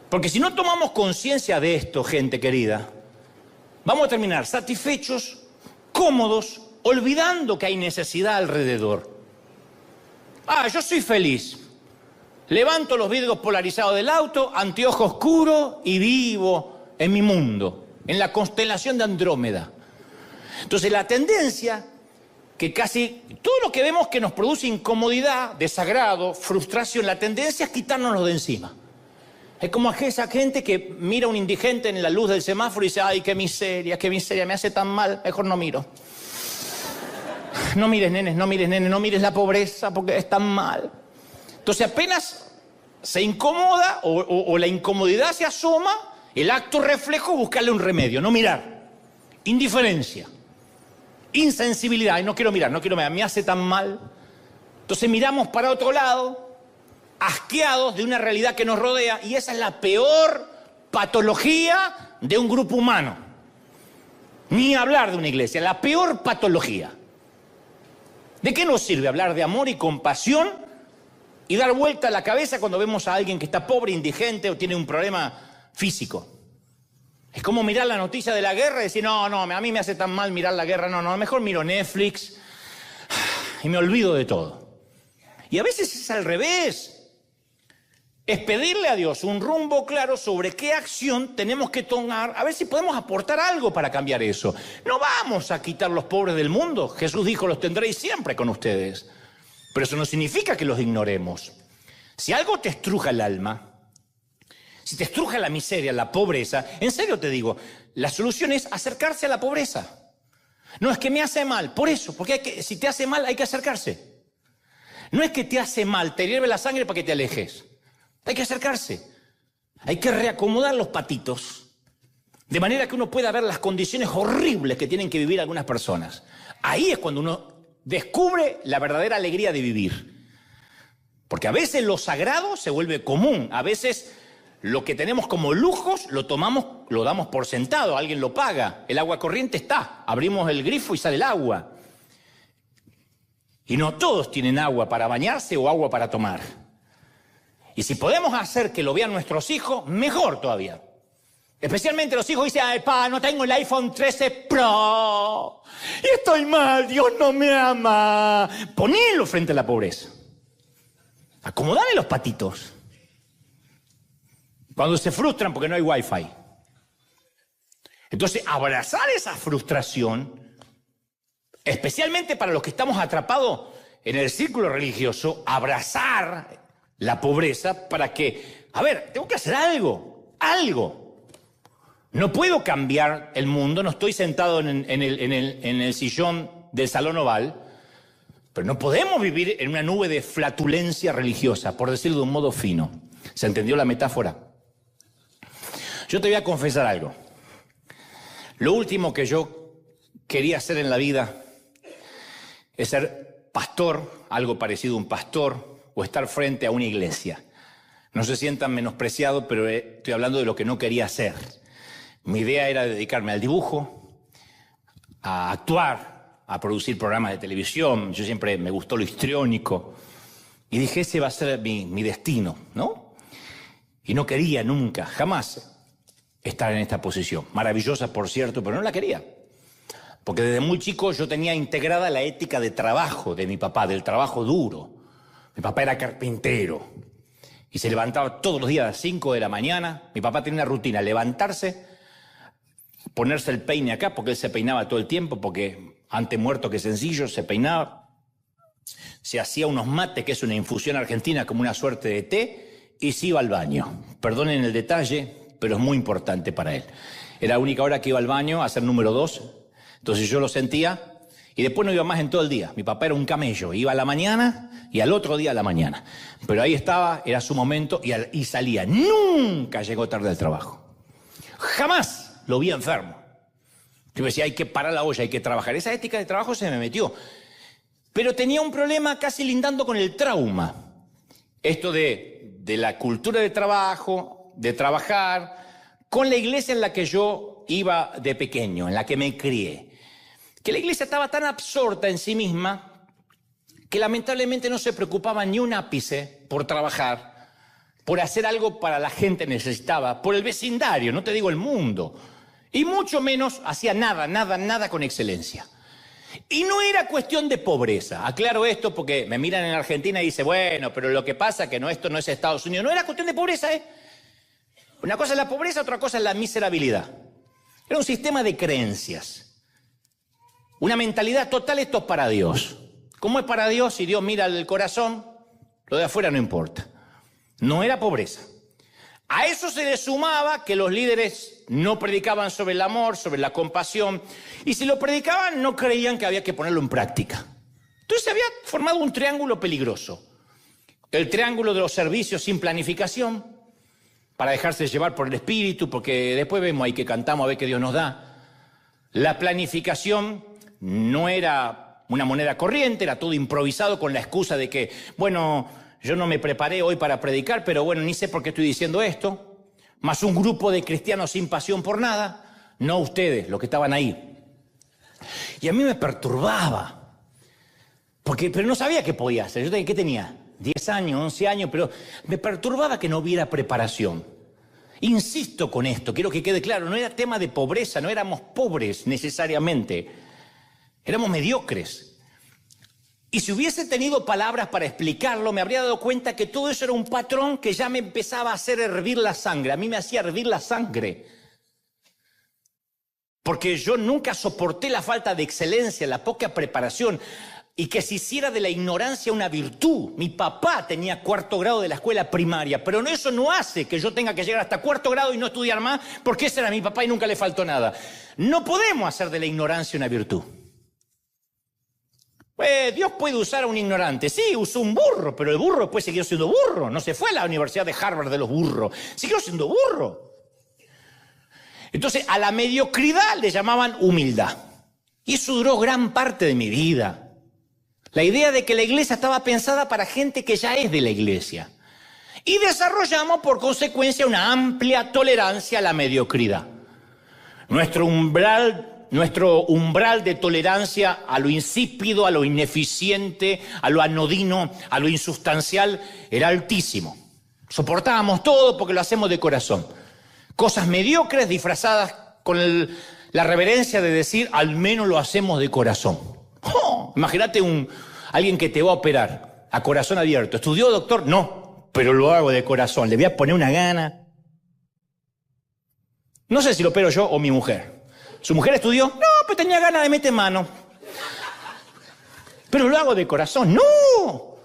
Porque si no tomamos conciencia de esto, gente querida, vamos a terminar satisfechos, cómodos, olvidando que hay necesidad alrededor. Yo soy feliz. Levanto los vidrios polarizados del auto, anteojo oscuro y vivo en mi mundo, en la constelación de Andrómeda. Entonces la tendencia, que casi todo lo que vemos que nos produce incomodidad, desagrado, frustración, la tendencia es quitárnoslo de encima. Es como esa gente que mira a un indigente en la luz del semáforo y dice, ay, qué miseria, me hace tan mal, mejor no miro. No mires, nenes, no mires la pobreza porque es tan mal. Entonces apenas se incomoda o la incomodidad se asoma, el acto reflejo es buscarle un remedio, no mirar. Indiferencia, insensibilidad, y no quiero mirar, me hace tan mal. Entonces miramos para otro lado, asqueados de una realidad que nos rodea, y esa es la peor patología de un grupo humano. Ni hablar de una iglesia, la peor patología. ¿De qué nos sirve hablar de amor y compasión y dar vuelta a la cabeza cuando vemos a alguien que está pobre, indigente o tiene un problema físico? Es como mirar la noticia de la guerra y decir, no, a mí me hace tan mal mirar la guerra, no, mejor miro Netflix y me olvido de todo. Y a veces es al revés. Es pedirle a Dios un rumbo claro sobre qué acción tenemos que tomar, a ver si podemos aportar algo para cambiar eso. No vamos a quitar los pobres del mundo. Jesús dijo, los tendréis siempre con ustedes. Pero eso no significa que los ignoremos. Si algo te estruja el alma, si te estruja la miseria, la pobreza, en serio te digo, la solución es acercarse a la pobreza. No es que me hace mal, por eso, porque si te hace mal hay que acercarse. No es que te hace mal, te hierve la sangre para que te alejes. Hay que acercarse, hay que reacomodar los patitos, de manera que uno pueda ver las condiciones horribles que tienen que vivir algunas personas. Ahí es cuando uno descubre la verdadera alegría de vivir. Porque a veces lo sagrado se vuelve común, a veces lo que tenemos como lujos lo damos por sentado, alguien lo paga, el agua corriente está, abrimos el grifo y sale el agua. Y no todos tienen agua para bañarse o agua para tomar. Y si podemos hacer que lo vean nuestros hijos, mejor todavía. Especialmente los hijos dicen, ay, pa, no tengo el iPhone 13 Pro. Y estoy mal, Dios no me ama. Ponelo frente a la pobreza. Acomodale los patitos. Cuando se frustran porque no hay Wi-Fi. Entonces, abrazar esa frustración, especialmente para los que estamos atrapados en el círculo religioso, abrazar la pobreza para que, tengo que hacer algo. No puedo cambiar el mundo, no estoy sentado en el sillón del salón oval, pero no podemos vivir en una nube de flatulencia religiosa, por decirlo de un modo fino. ¿Se entendió la metáfora? Yo te voy a confesar algo. Lo último que yo quería hacer en la vida es ser pastor, algo parecido a un pastor, o estar frente a una iglesia. No se sientan menospreciados, pero estoy hablando de lo que no quería hacer. Mi idea era dedicarme al dibujo, a actuar, a producir programas de televisión. Yo siempre me gustó lo histriónico. Y dije, ese va a ser mi destino, ¿no? Y no quería nunca, jamás, estar en esta posición. Maravillosa, por cierto, pero no la quería. Porque desde muy chico yo tenía integrada la ética de trabajo de mi papá, del trabajo duro. Mi papá era carpintero y se levantaba todos los días a las 5 de la mañana. Mi papá tenía una rutina, levantarse, ponerse el peine acá, porque él se peinaba todo el tiempo, porque antes muerto que sencillo, se peinaba. Se hacía unos mates, que es una infusión argentina, como una suerte de té, y se iba al baño. Perdonen el detalle, pero es muy importante para él. Era la única hora que iba al baño a hacer número 2. Entonces yo lo sentía y después no iba más en todo el día. Mi papá era un camello, iba a la mañana y al otro día a la mañana. Pero ahí estaba, era su momento y salía. Nunca llegó tarde al trabajo. Jamás lo vi enfermo. Yo decía, hay que parar la olla, hay que trabajar. Esa ética de trabajo se me metió. Pero tenía un problema casi lindando con el trauma. Esto de la cultura de trabajo, de trabajar, con la iglesia en la que yo iba de pequeño, en la que me crié. Que la iglesia estaba tan absorta en sí misma que lamentablemente no se preocupaba ni un ápice por trabajar, por hacer algo para la gente necesitada, por el vecindario, no te digo el mundo. Y mucho menos hacía nada con excelencia. Y no era cuestión de pobreza. Aclaro esto porque me miran en Argentina y dicen, bueno, pero lo que pasa es que esto no es Estados Unidos. No era cuestión de pobreza, ¿eh? Una cosa es la pobreza, otra cosa es la miserabilidad. Era un sistema de creencias. Una mentalidad total, esto es para Dios. ¿Cómo es para Dios? Si Dios mira el corazón, lo de afuera no importa. No era pobreza. A eso se le sumaba que los líderes no predicaban sobre el amor, sobre la compasión, y si lo predicaban no creían que había que ponerlo en práctica. Entonces se había formado un triángulo peligroso. El triángulo de los servicios sin planificación, para dejarse llevar por el espíritu, porque después vemos ahí que cantamos a ver qué Dios nos da. La planificación no era una moneda corriente, era todo improvisado con la excusa de que, bueno, yo no me preparé hoy para predicar, pero bueno, ni sé por qué estoy diciendo esto. Más un grupo de cristianos sin pasión por nada, no ustedes, los que estaban ahí. Y a mí me perturbaba, pero no sabía qué podía hacer. ¿Qué tenía? 10 años, 11 años, pero me perturbaba que no hubiera preparación. Insisto con esto, quiero que quede claro, no era tema de pobreza, no éramos pobres necesariamente, éramos mediocres. Y si hubiese tenido palabras para explicarlo, me habría dado cuenta que todo eso era un patrón que ya me empezaba a hacer hervir la sangre. A mí me hacía hervir la sangre. Porque yo nunca soporté la falta de excelencia, la poca preparación, y que se hiciera de la ignorancia una virtud. Mi papá tenía 4º grado de la escuela primaria, pero eso no hace que yo tenga que llegar hasta 4º grado y no estudiar más, porque ese era mi papá y nunca le faltó nada. No podemos hacer de la ignorancia una virtud. Dios puede usar a un ignorante. Sí, usó un burro, pero el burro después siguió siendo burro. No se fue a la Universidad de Harvard de los burros. Siguió siendo burro. Entonces, a la mediocridad le llamaban humildad. Y eso duró gran parte de mi vida. La idea de que la iglesia estaba pensada para gente que ya es de la iglesia. Y desarrollamos, por consecuencia, una amplia tolerancia a la mediocridad. Nuestro umbral de tolerancia a lo insípido, a lo ineficiente, a lo anodino, a lo insustancial, era altísimo. Soportábamos todo porque lo hacemos de corazón. Cosas mediocres disfrazadas con la reverencia de decir, al menos lo hacemos de corazón. Imagínate alguien que te va a operar a corazón abierto. ¿Estudió, doctor? No, pero lo hago de corazón. Le voy a poner una gana. No sé si lo opero yo o mi mujer. ¿Su mujer estudió? No, pero tenía ganas de meter mano. Pero lo hago de corazón. ¡No!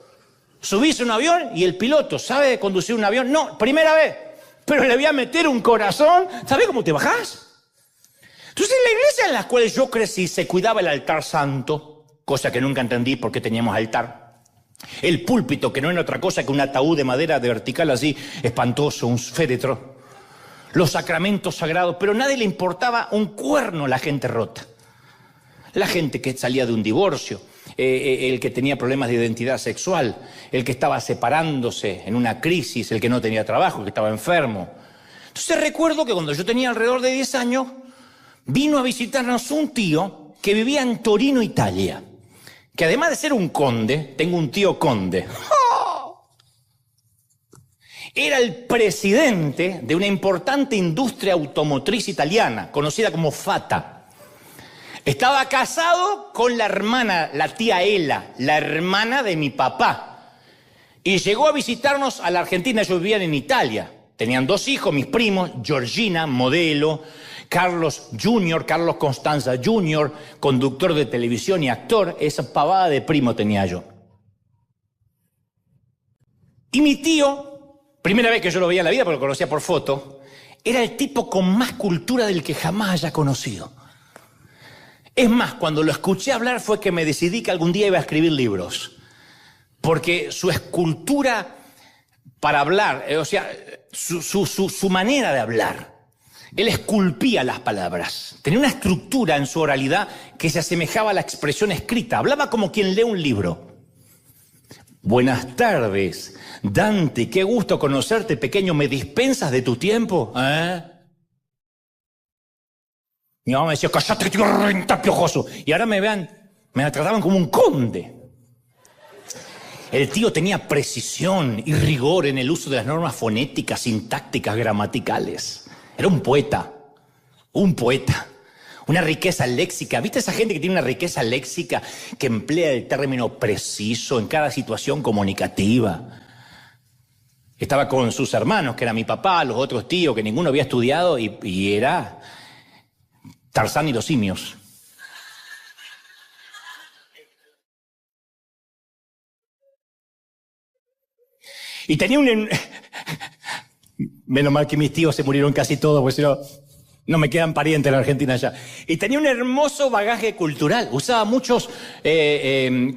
Subís a un avión y el piloto sabe conducir un avión. No, primera vez. Pero le voy a meter un corazón. ¿Sabés cómo te bajás? Entonces, en la iglesia en la cual yo crecí se cuidaba el altar santo, cosa que nunca entendí porque teníamos altar. El púlpito, que no era otra cosa que un ataúd de madera de vertical así, espantoso, un féretro. Los sacramentos sagrados, pero a nadie le importaba un cuerno la gente rota. La gente que salía de un divorcio, el que tenía problemas de identidad sexual, el que estaba separándose en una crisis, el que no tenía trabajo, el que estaba enfermo. Entonces recuerdo que cuando yo tenía alrededor de 10 años, vino a visitarnos un tío que vivía en Torino, Italia. Que además de ser un conde, tengo un tío conde. ¡Oh! Era el presidente de una importante industria automotriz italiana, conocida como Fata. Estaba casado con la hermana, la tía Ela, la hermana de mi papá. Y llegó a visitarnos a la Argentina. Ellos vivían en Italia. Tenían 2 hijos, mis primos, Georgina, modelo, Carlos Jr., Carlos Constanza Jr., conductor de televisión y actor. Esa pavada de primo tenía yo. Y mi tío, primera vez que yo lo veía en la vida, porque lo conocía por foto, era el tipo con más cultura del que jamás haya conocido. Es más, cuando lo escuché hablar fue que me decidí que algún día iba a escribir libros. Porque su escultura para hablar, o sea, su manera de hablar, él esculpía las palabras. Tenía una estructura en su oralidad que se asemejaba a la expresión escrita. Hablaba como quien lee un libro. Buenas tardes, Dante, qué gusto conocerte, pequeño. ¿Me dispensas de tu tiempo? Mi mamá me decía, cállate, tío, renta piojoso. Y ahora me trataban como un conde. El tío tenía precisión y rigor en el uso de las normas fonéticas, sintácticas, gramaticales. Era un poeta, una riqueza léxica. ¿Viste esa gente que tiene una riqueza léxica que emplea el término preciso en cada situación comunicativa? Estaba con sus hermanos, que era mi papá, los otros tíos, que ninguno había estudiado, y era Tarzán y los simios. Y tenía menos mal que mis tíos se murieron casi todos, porque si no, no me quedan parientes en la Argentina ya. Y tenía un hermoso bagaje cultural. Usaba muchos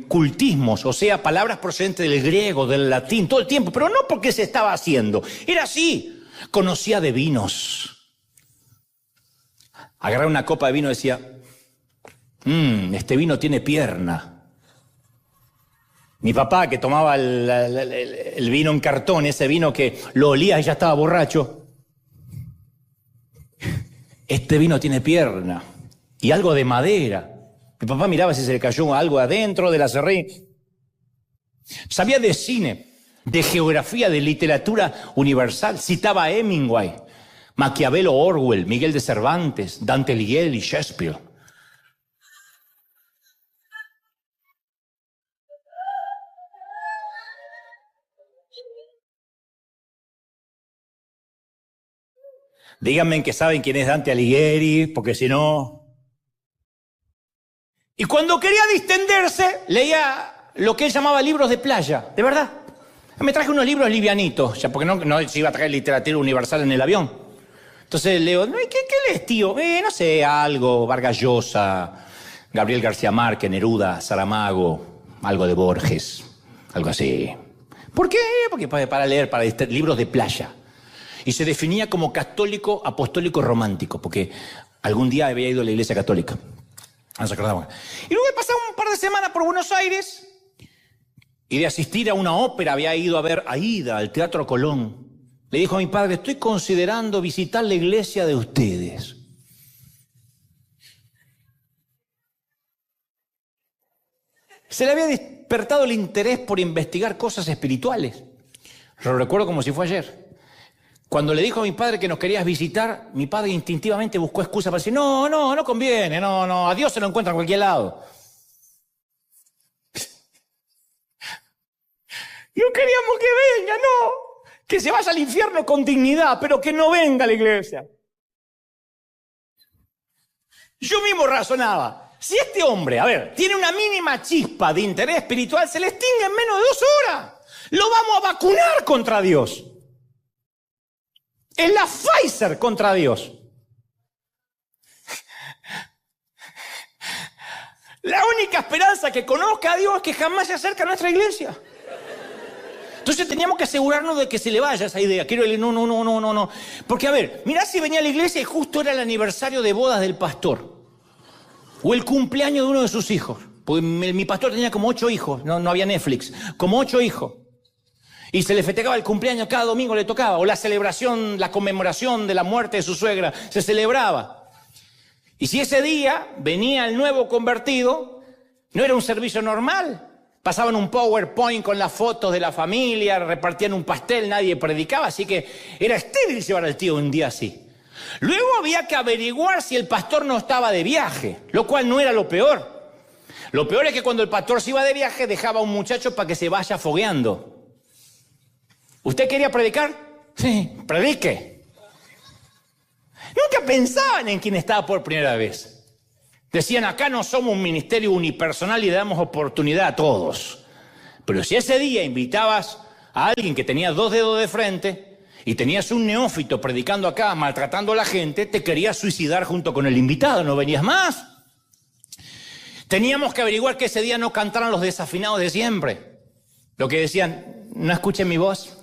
cultismos, o sea, palabras procedentes del griego, del latín, todo el tiempo. Pero no porque se estaba haciendo. Era así. Conocía de vinos. Agarraba una copa de vino y decía, este vino tiene pierna. Mi papá, que tomaba el vino en cartón, ese vino que lo olía y ya estaba borracho. Este vino tiene pierna y algo de madera. Mi papá miraba si se le cayó algo adentro de la serrín. Sabía de cine, de geografía, de literatura universal. Citaba a Hemingway, Maquiavelo, Orwell, Miguel de Cervantes, Dante Alighieri, Shakespeare. Díganme que saben quién es Dante Alighieri, porque si no... Y cuando quería distenderse, leía lo que él llamaba libros de playa, de verdad. Me traje unos libros livianitos, ya porque no se iba a traer literatura universal en el avión. Entonces leo, ¿qué lees, tío? No sé, algo, Vargas Llosa, Gabriel García Márquez, Neruda, Saramago, algo de Borges, algo así. ¿Por qué? Porque para leer, libros de playa. Y se definía como católico, apostólico, romántico, porque algún día había ido a la iglesia católica. No se acordaba. Y luego he pasado un par de semanas por Buenos Aires y de asistir a una ópera había ido a ver Aida, al Teatro Colón. Le dijo a mi padre, estoy considerando visitar la iglesia de ustedes. Se le había despertado el interés por investigar cosas espirituales. Lo recuerdo como si fue ayer. Cuando le dijo a mi padre que nos querías visitar, mi padre instintivamente buscó excusa para decir, no conviene, a Dios se lo encuentra en cualquier lado. No queríamos que venga, que se vaya al infierno con dignidad, pero que no venga a la iglesia. Yo mismo razonaba, si este hombre, tiene una mínima chispa de interés espiritual, se le extingue en menos de 2 horas. Lo vamos a vacunar contra Dios. Es la Pfizer contra Dios. La única esperanza que conozca a Dios es que jamás se acerque a nuestra iglesia. Entonces teníamos que asegurarnos de que se le vaya esa idea. Quiero decir, no. Porque a ver, mirá si venía a la iglesia y justo era el aniversario de bodas del pastor. O el cumpleaños de uno de sus hijos. Porque mi pastor tenía como 8 hijos, no había Netflix. Como 8 hijos. Y se le festejaba el cumpleaños, cada domingo le tocaba. O la celebración, la conmemoración de la muerte de su suegra, se celebraba. Y si ese día venía el nuevo convertido, no era un servicio normal. Pasaban un PowerPoint con las fotos de la familia, repartían un pastel, nadie predicaba, así que era estéril llevar al tío un día así. Luego había que averiguar si el pastor no estaba de viaje, lo cual no era lo peor. Lo peor es que cuando el pastor se iba de viaje dejaba a un muchacho para que se vaya fogueando. ¿Usted quería predicar? Sí, predique. Nunca pensaban en quién estaba por primera vez. Decían, acá no somos un ministerio unipersonal y le damos oportunidad a todos. Pero si ese día invitabas a alguien que tenía 2 dedos de frente y tenías un neófito predicando acá, maltratando a la gente, te querías suicidar junto con el invitado, no venías más. Teníamos que averiguar que ese día no cantaran los desafinados de siempre. Lo que decían, no escuchen mi voz,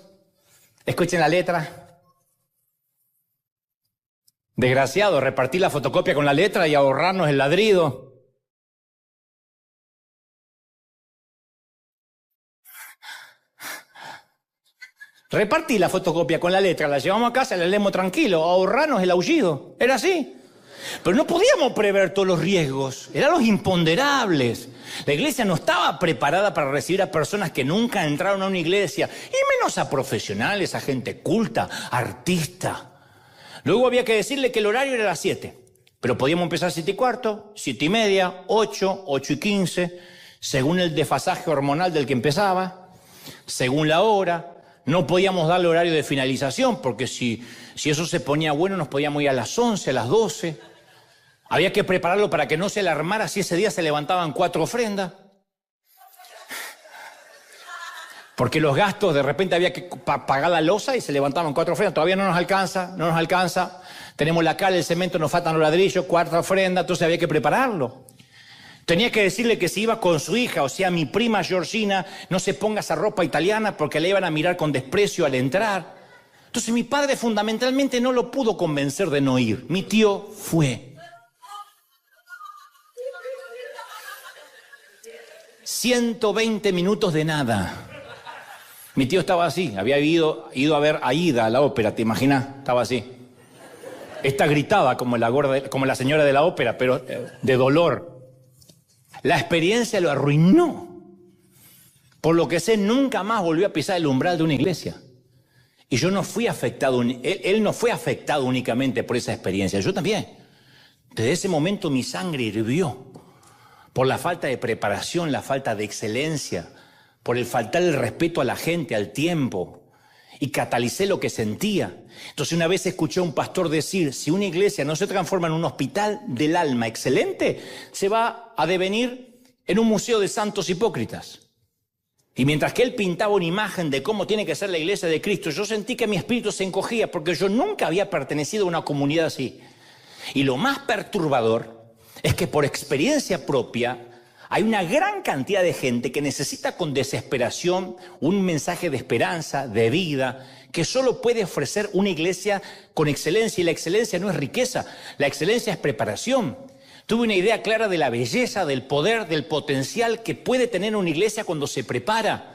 escuchen la letra. Desgraciado, repartir la fotocopia con la letra y ahorrarnos el ladrido. Repartí la fotocopia con la letra, la llevamos a casa, la leemos tranquilo, ahorrarnos el aullido. Era así. Pero no podíamos prever todos los riesgos, eran los imponderables. La iglesia no estaba preparada para recibir a personas que nunca entraron a una iglesia, y menos a profesionales, a gente culta, artista. Luego había que decirle que el horario era a las 7, pero podíamos empezar 7:15, 7:30, 8, 8:15, según el desfasaje hormonal del que empezaba, según la hora. No podíamos darle horario de finalización, porque si eso se ponía bueno nos podíamos ir a las 11, a las 12. Había que prepararlo para que no se alarmara si ese día se levantaban 4 ofrendas. Porque los gastos, de repente había que pagar la losa y se levantaban 4 ofrendas. Todavía no nos alcanza. Tenemos la cal, el cemento, nos faltan los ladrillos, 4 ofrendas, entonces había que prepararlo. Tenía que decirle que si iba con su hija, o sea, mi prima Georgina, no se ponga esa ropa italiana porque le iban a mirar con desprecio al entrar. Entonces mi padre fundamentalmente no lo pudo convencer de no ir. Mi tío fue. 120 minutos de nada. Mi tío estaba así, había ido a ver a Aida, a la ópera, ¿te imaginas? Estaba así. Esta gritaba como la señora de la ópera, pero de dolor. La experiencia lo arruinó. Por lo que sé, nunca más volvió a pisar el umbral de una iglesia. Y yo no fui afectado, él no fue afectado únicamente por esa experiencia, yo también. Desde ese momento mi sangre hirvió. Por la falta de preparación, la falta de excelencia, por el faltar el respeto a la gente, al tiempo, y catalicé lo que sentía. Entonces una vez escuché a un pastor decir, si una iglesia no se transforma en un hospital del alma excelente, se va a devenir en un museo de santos hipócritas. Y mientras que él pintaba una imagen de cómo tiene que ser la iglesia de Cristo, yo sentí que mi espíritu se encogía porque yo nunca había pertenecido a una comunidad así. Y lo más perturbador es que por experiencia propia hay una gran cantidad de gente que necesita con desesperación un mensaje de esperanza, de vida, que solo puede ofrecer una iglesia con excelencia. Y la excelencia no es riqueza, la excelencia es preparación. Tuve una idea clara de la belleza, del poder, del potencial que puede tener una iglesia cuando se prepara.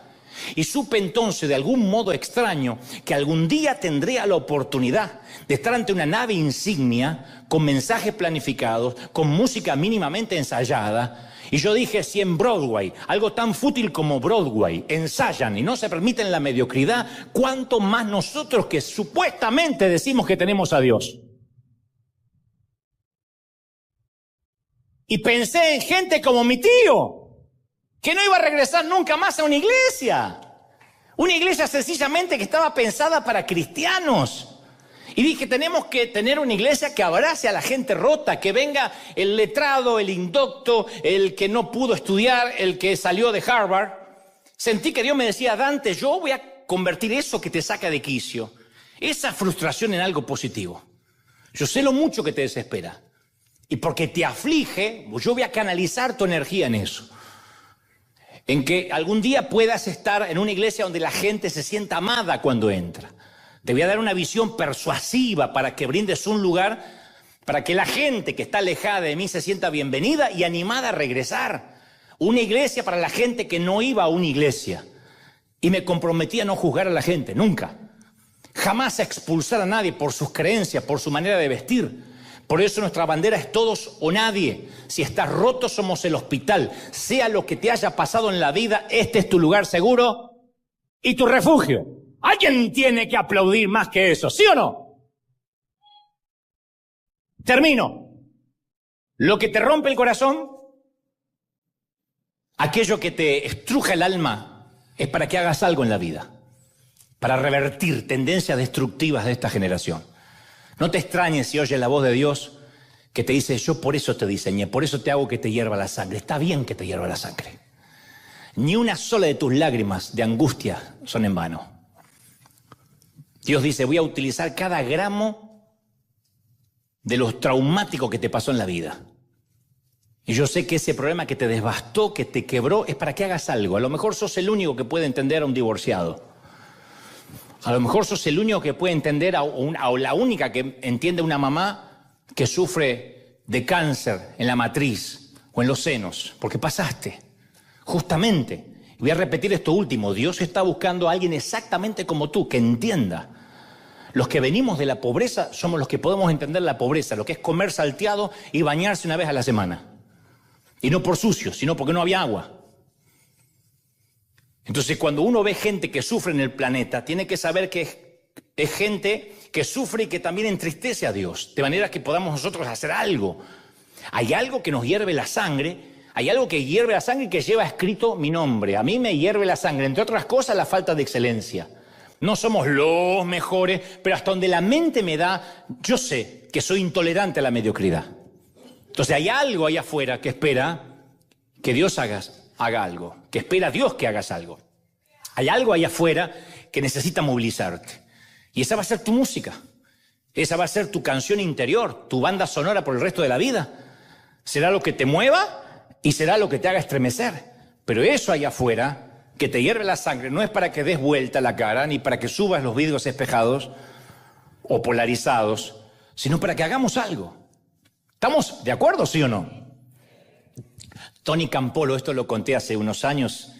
Y supe entonces, de algún modo extraño, que algún día tendría la oportunidad de estar ante una nave insignia, con mensajes planificados, con música mínimamente ensayada. Y yo dije, si en Broadway, algo tan fútil como Broadway, ensayan y no se permiten la mediocridad, ¿cuánto más nosotros que supuestamente decimos que tenemos a Dios? Y pensé en gente como mi tío, que no iba a regresar nunca más a una iglesia. Una iglesia sencillamente que estaba pensada para cristianos. Y dije, tenemos que tener una iglesia que abrace a la gente rota, que venga el letrado, el indocto, el que no pudo estudiar, el que salió de Harvard. Sentí que Dios me decía, Dante, yo voy a convertir eso que te saca de quicio, esa frustración en algo positivo. Yo sé lo mucho que te desespera. Y porque te aflige, yo voy a canalizar tu energía en eso. en que algún día puedas estar en una iglesia donde la gente se sienta amada cuando entra. Te voy a dar una visión persuasiva para que brindes un lugar para que la gente que está alejada de mí se sienta bienvenida y animada a regresar. Una iglesia para la gente que no iba a una iglesia. Y me comprometí a no juzgar a la gente, nunca. Jamás a expulsar a nadie por sus creencias, por su manera de vestir. Por eso nuestra bandera es todos o nadie. Si estás roto, somos el hospital. Sea lo que te haya pasado en la vida, este es tu lugar seguro y tu refugio. ¿Alguien tiene que aplaudir más que eso? ¿Sí o no? Termino. Lo que te rompe el corazón, aquello que te estruja el alma, es para que hagas algo en la vida, para revertir tendencias destructivas de esta generación. No te extrañes si oyes la voz de Dios que te dice: yo por eso te diseñé, por eso te hago que te hierva la sangre. Está bien que te hierva la sangre. Ni una sola de tus lágrimas de angustia son en vano. Dios dice: voy a utilizar cada gramo de lo traumático que te pasó en la vida. Y yo sé que ese problema que te devastó, que te quebró, es para que hagas algo. A lo mejor sos el único que puede entender a un divorciado. A lo mejor sos el único que puede entender o la única que entiende a una mamá que sufre de cáncer en la matriz o en los senos, porque pasaste, justamente. Y voy a repetir esto último: Dios está buscando a alguien exactamente como tú, que entienda. Los que venimos de la pobreza somos los que podemos entender la pobreza, lo que es comer salteado y bañarse una vez a la semana. Y no por sucio, sino porque no había agua. Entonces, cuando uno ve gente que sufre en el planeta, tiene que saber que es gente que sufre y que también entristece a Dios, de manera que podamos nosotros hacer algo. Hay algo que nos hierve la sangre, hay algo que hierve la sangre y que lleva escrito mi nombre. A mí me hierve la sangre, entre otras cosas, la falta de excelencia. No somos los mejores, pero hasta donde la mente me da, yo sé que soy intolerante a la mediocridad. Entonces hay algo ahí afuera que espera que Dios haga algo, que espera a Dios que hagas algo. Hay algo ahí afuera que necesita movilizarte. Y esa va a ser tu música, esa va a ser tu canción interior, tu banda sonora por el resto de la vida. Será lo que te mueva y será lo que te haga estremecer. Pero eso ahí afuera que te hierve la sangre no es para que des vuelta la cara, ni para que subas los vidrios espejados o polarizados, sino para que hagamos algo. ¿Estamos de acuerdo, sí o no? Tony Campolo, esto lo conté hace unos años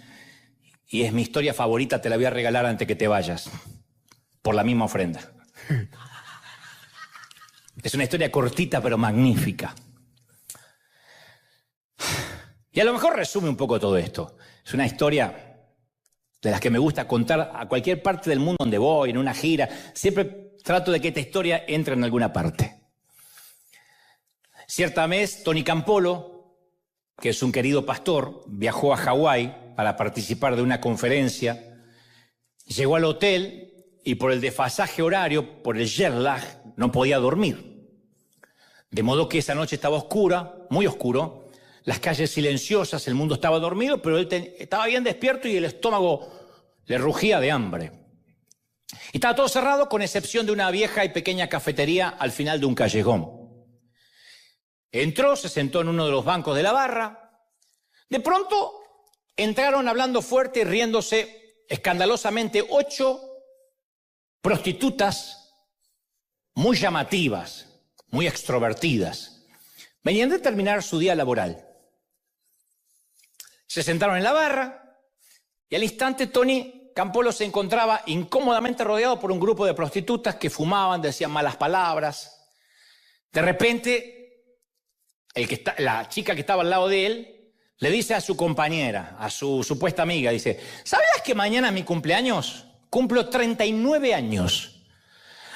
y es mi historia favorita, te la voy a regalar antes que te vayas, por la misma ofrenda. Es una historia cortita pero magnífica. Y a lo mejor resume un poco todo esto. Es una historia de las que me gusta contar a cualquier parte del mundo donde voy, en una gira. Siempre trato de que esta historia entre en alguna parte. Cierta vez, Tony Campolo, que es un querido pastor, viajó a Hawái para participar de una conferencia. Llegó al hotel y por el desfasaje horario, por el jet lag, no podía dormir. De modo que esa noche estaba oscura, muy oscuro, las calles silenciosas, el mundo estaba dormido, pero él estaba bien despierto y el estómago le rugía de hambre. Y estaba todo cerrado, con excepción de una vieja y pequeña cafetería al final de un callejón. Entró, se sentó en uno de los bancos de la barra. De pronto entraron hablando fuerte y riéndose escandalosamente 8 prostitutas muy llamativas, muy extrovertidas. Venían de terminar su día laboral. Se sentaron en la barra y al instante Tony Campolo se encontraba incómodamente rodeado por un grupo de prostitutas que fumaban, decían malas palabras. De repente, la chica que estaba al lado de él le dice a su compañera, a su supuesta amiga, dice: ¿sabías que mañana es mi cumpleaños? Cumplo 39 años.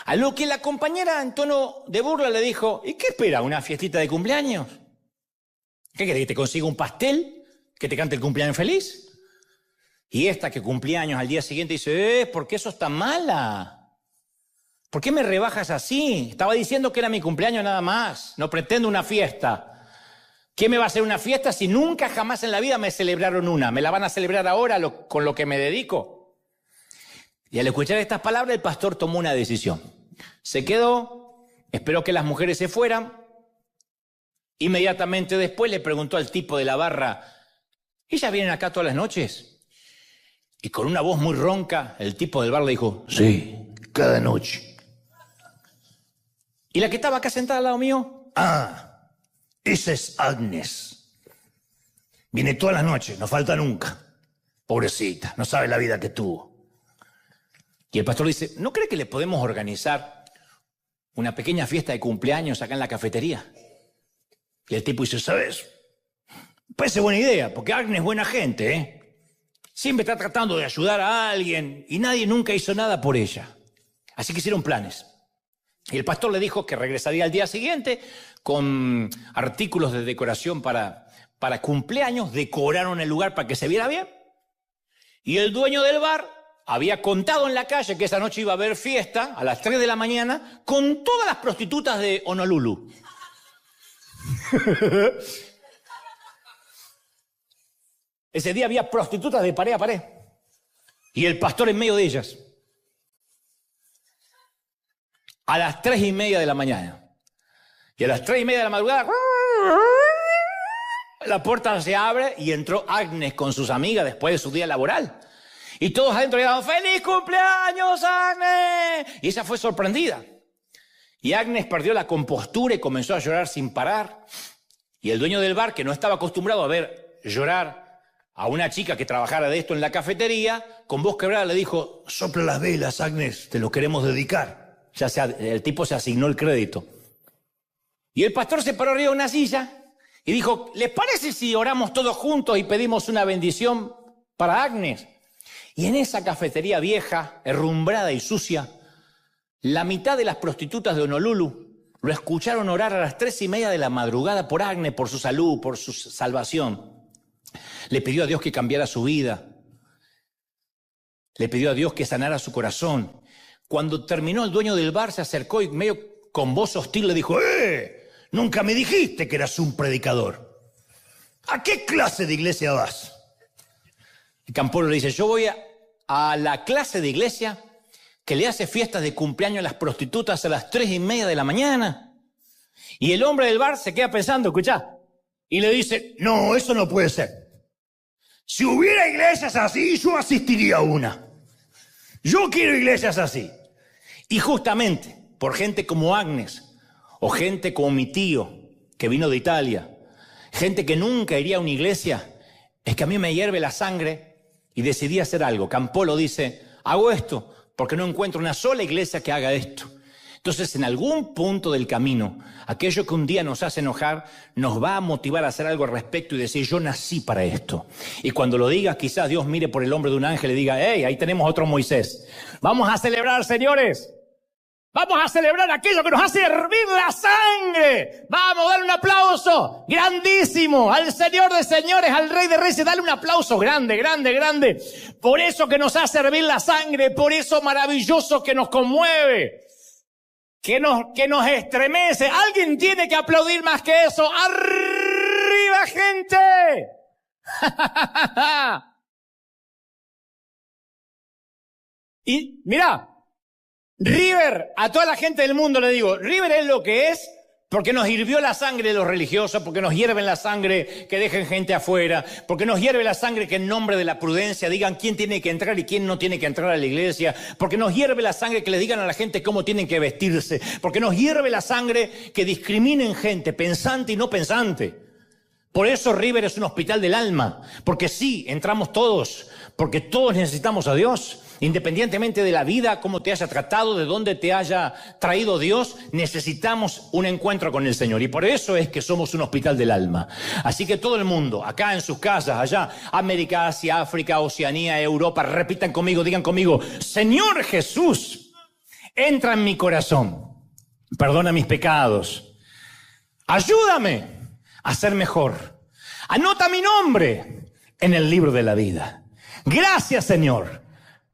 A lo que la compañera en tono de burla le dijo: ¿y qué espera? ¿Una fiestita de cumpleaños? ¿Qué querés, que te consiga un pastel? ¿Que te cante el cumpleaños feliz? Y esta que cumplía años al día siguiente dice: ¿por qué sos tan mala? ¿Por qué me rebajas así? Estaba diciendo que era mi cumpleaños nada más. No pretendo una fiesta. ¿Qué me va a hacer una fiesta si nunca jamás en la vida me celebraron una? ¿Me la van a celebrar ahora con lo que me dedico? Y al escuchar estas palabras, el pastor tomó una decisión. Se quedó, esperó que las mujeres se fueran. Inmediatamente después le preguntó al tipo de la barra: ¿Ellas vienen acá todas las noches? Y con una voz muy ronca, el tipo del bar le dijo, sí, cada noche. ¿Y la que estaba acá sentada al lado mío? Ah, esa es Agnes. Viene todas las noches, no falta nunca. Pobrecita, no sabe la vida que tuvo. Y el pastor dice, ¿no cree que le podemos organizar una pequeña fiesta de cumpleaños acá en la cafetería? Y el tipo dice, ¿sabes? Parece buena idea, porque Agnes es buena gente, ¿eh? Siempre está tratando de ayudar a alguien y nadie nunca hizo nada por ella. Así que hicieron planes. Y el pastor le dijo que regresaría al día siguiente con artículos de decoración para cumpleaños. Decoraron el lugar para que se viera bien. Y el dueño del bar había contado en la calle que esa noche iba a haber fiesta a las 3 de la mañana con todas las prostitutas de Honolulu. Ese día había prostitutas de pared a pared. Y el pastor en medio de ellas. A las 3:30 de la mañana. Y a las 3:30 de la madrugada, la puerta se abre y entró Agnes con sus amigas después de su día laboral. Y todos adentro le daban, ¡feliz cumpleaños, Agnes! Y ella fue sorprendida. Y Agnes perdió la compostura y comenzó a llorar sin parar. Y el dueño del bar, que no estaba acostumbrado a ver llorar a una chica que trabajara de esto en la cafetería, con voz quebrada le dijo, sopla las velas, Agnes, te lo queremos dedicar. Ya el tipo se asignó el crédito. Y el pastor se paró arriba de una silla y dijo, ¿les parece si oramos todos juntos y pedimos una bendición para Agnes? Y en esa cafetería vieja, herrumbrada y sucia, la mitad de las prostitutas de Honolulu lo escucharon orar a las 3:30 de la madrugada por Agnes, por su salud, por su salvación. Le pidió a Dios que cambiara su vida. Le pidió a Dios que sanara su corazón. Cuando terminó, el dueño del bar se acercó y medio con voz hostil le dijo, nunca me dijiste que eras un predicador. ¿A qué clase de iglesia vas? Y Campolo le dice, yo voy a la clase de iglesia que le hace fiestas de cumpleaños a las prostitutas a las 3:30 de la mañana. Y el hombre del bar se queda pensando, escuchá, y le dice, no, eso no puede ser. Si hubiera iglesias así, yo asistiría a una. Yo quiero iglesias así. Y justamente por gente como Agnes, o gente como mi tío, que vino de Italia, gente que nunca iría a una iglesia, es que a mí me hierve la sangre y decidí hacer algo. Campolo dice, hago esto porque no encuentro una sola iglesia que haga esto. Entonces, en algún punto del camino, aquello que un día nos hace enojar, nos va a motivar a hacer algo al respecto y decir, yo nací para esto. Y cuando lo digas, quizás Dios mire por el hombro de un ángel y diga, hey, ahí tenemos otro Moisés. Vamos a celebrar, señores. Vamos a celebrar aquello que nos hace hervir la sangre. Vamos a darle un aplauso grandísimo al Señor de señores, al Rey de reyes. Dale un aplauso grande, grande, grande. Por eso que nos hace hervir la sangre, por eso maravilloso que nos conmueve. Que nos estremece. Alguien tiene que aplaudir más que eso. ¡Arriba, gente! Y mira, River, a toda la gente del mundo le digo, River es lo que es porque nos hirvió la sangre de los religiosos, porque nos hierven la sangre que dejen gente afuera, porque nos hierve la sangre que en nombre de la prudencia digan quién tiene que entrar y quién no tiene que entrar a la iglesia, porque nos hierve la sangre que le digan a la gente cómo tienen que vestirse, porque nos hierve la sangre que discriminen gente pensante y no pensante. Por eso River es un hospital del alma, porque sí, entramos todos, porque todos necesitamos a Dios. Independientemente de la vida, cómo te haya tratado, de dónde te haya traído Dios, necesitamos un encuentro con el Señor. Y por eso es que somos un hospital del alma. Así que todo el mundo, acá en sus casas, allá, América, Asia, África, Oceanía, Europa, repitan conmigo, digan conmigo, Señor Jesús, entra en mi corazón, perdona mis pecados, ayúdame a ser mejor, anota mi nombre en el libro de la vida. Gracias, Señor,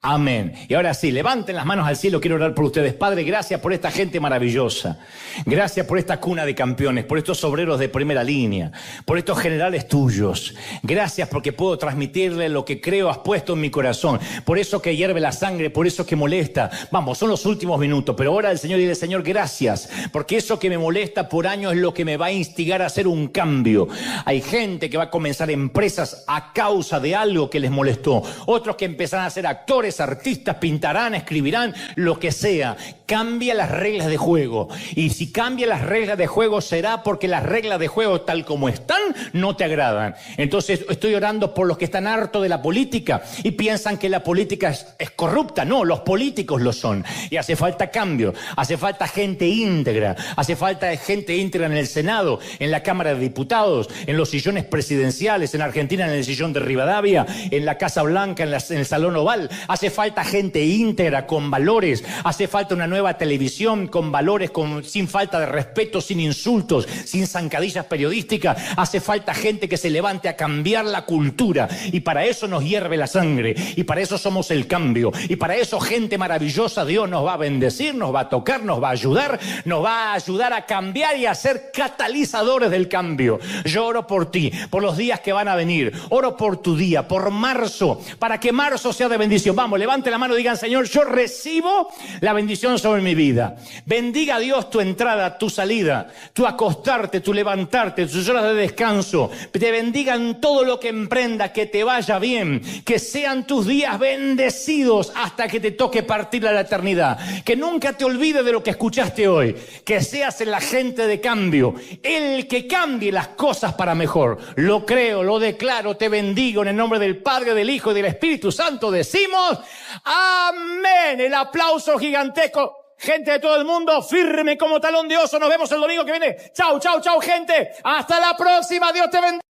Amén. Y ahora sí, levanten las manos al cielo, quiero orar por ustedes. Padre, gracias por esta gente maravillosa. Gracias por esta cuna de campeones, por estos obreros de primera línea, por estos generales tuyos. Gracias porque puedo transmitirle lo que creo has puesto en mi corazón. Por eso que hierve la sangre, por eso que molesta. Vamos, son los últimos minutos, pero ahora el Señor y el Señor, gracias. Porque eso que me molesta por años es lo que me va a instigar a hacer un cambio. Hay gente que va a comenzar empresas a causa de algo que les molestó. Otros que empezarán a ser actores, artistas, pintarán, escribirán, lo que sea. Cambia las reglas de juego. Y si cambia las reglas de juego será porque las reglas de juego tal como están no te agradan. Entonces estoy orando por los que están hartos de la política y piensan que la política es corrupta. No, los políticos lo son. Y hace falta cambio. Hace falta gente íntegra. Hace falta gente íntegra en el Senado, en la Cámara de Diputados, en los sillones presidenciales, en Argentina en el sillón de Rivadavia, en la Casa Blanca, en el Salón Oval. Hace falta gente íntegra, con valores. Hace falta una nueva televisión con valores, sin falta de respeto, sin insultos, sin zancadillas periodísticas. Hace falta gente que se levante a cambiar la cultura. Y para eso nos hierve la sangre. Y para eso somos el cambio. Y para eso gente maravillosa, Dios nos va a bendecir, nos va a tocar, nos va a ayudar a cambiar y a ser catalizadores del cambio. Yo oro por ti, por los días que van a venir. Oro por tu día, por marzo, para que marzo sea de bendición. Vamos, levante la mano y digan: Señor, yo recibo la bendición sobre mi vida. Bendiga a Dios tu entrada, tu salida, tu acostarte, tu levantarte, tus horas de descanso. Te bendiga en todo lo que emprenda, que te vaya bien, que sean tus días bendecidos hasta que te toque partir a la eternidad. Que nunca te olvides de lo que escuchaste hoy. Que seas el agente de cambio, el que cambie las cosas para mejor. Lo creo, lo declaro, te bendigo en el nombre del Padre, del Hijo y del Espíritu Santo. Decimos amén. El aplauso gigantesco. Gente de todo el mundo, firme como talón de oso. Nos vemos el domingo que viene. Chau, chau, chau, gente. Hasta la próxima. Dios te bendiga.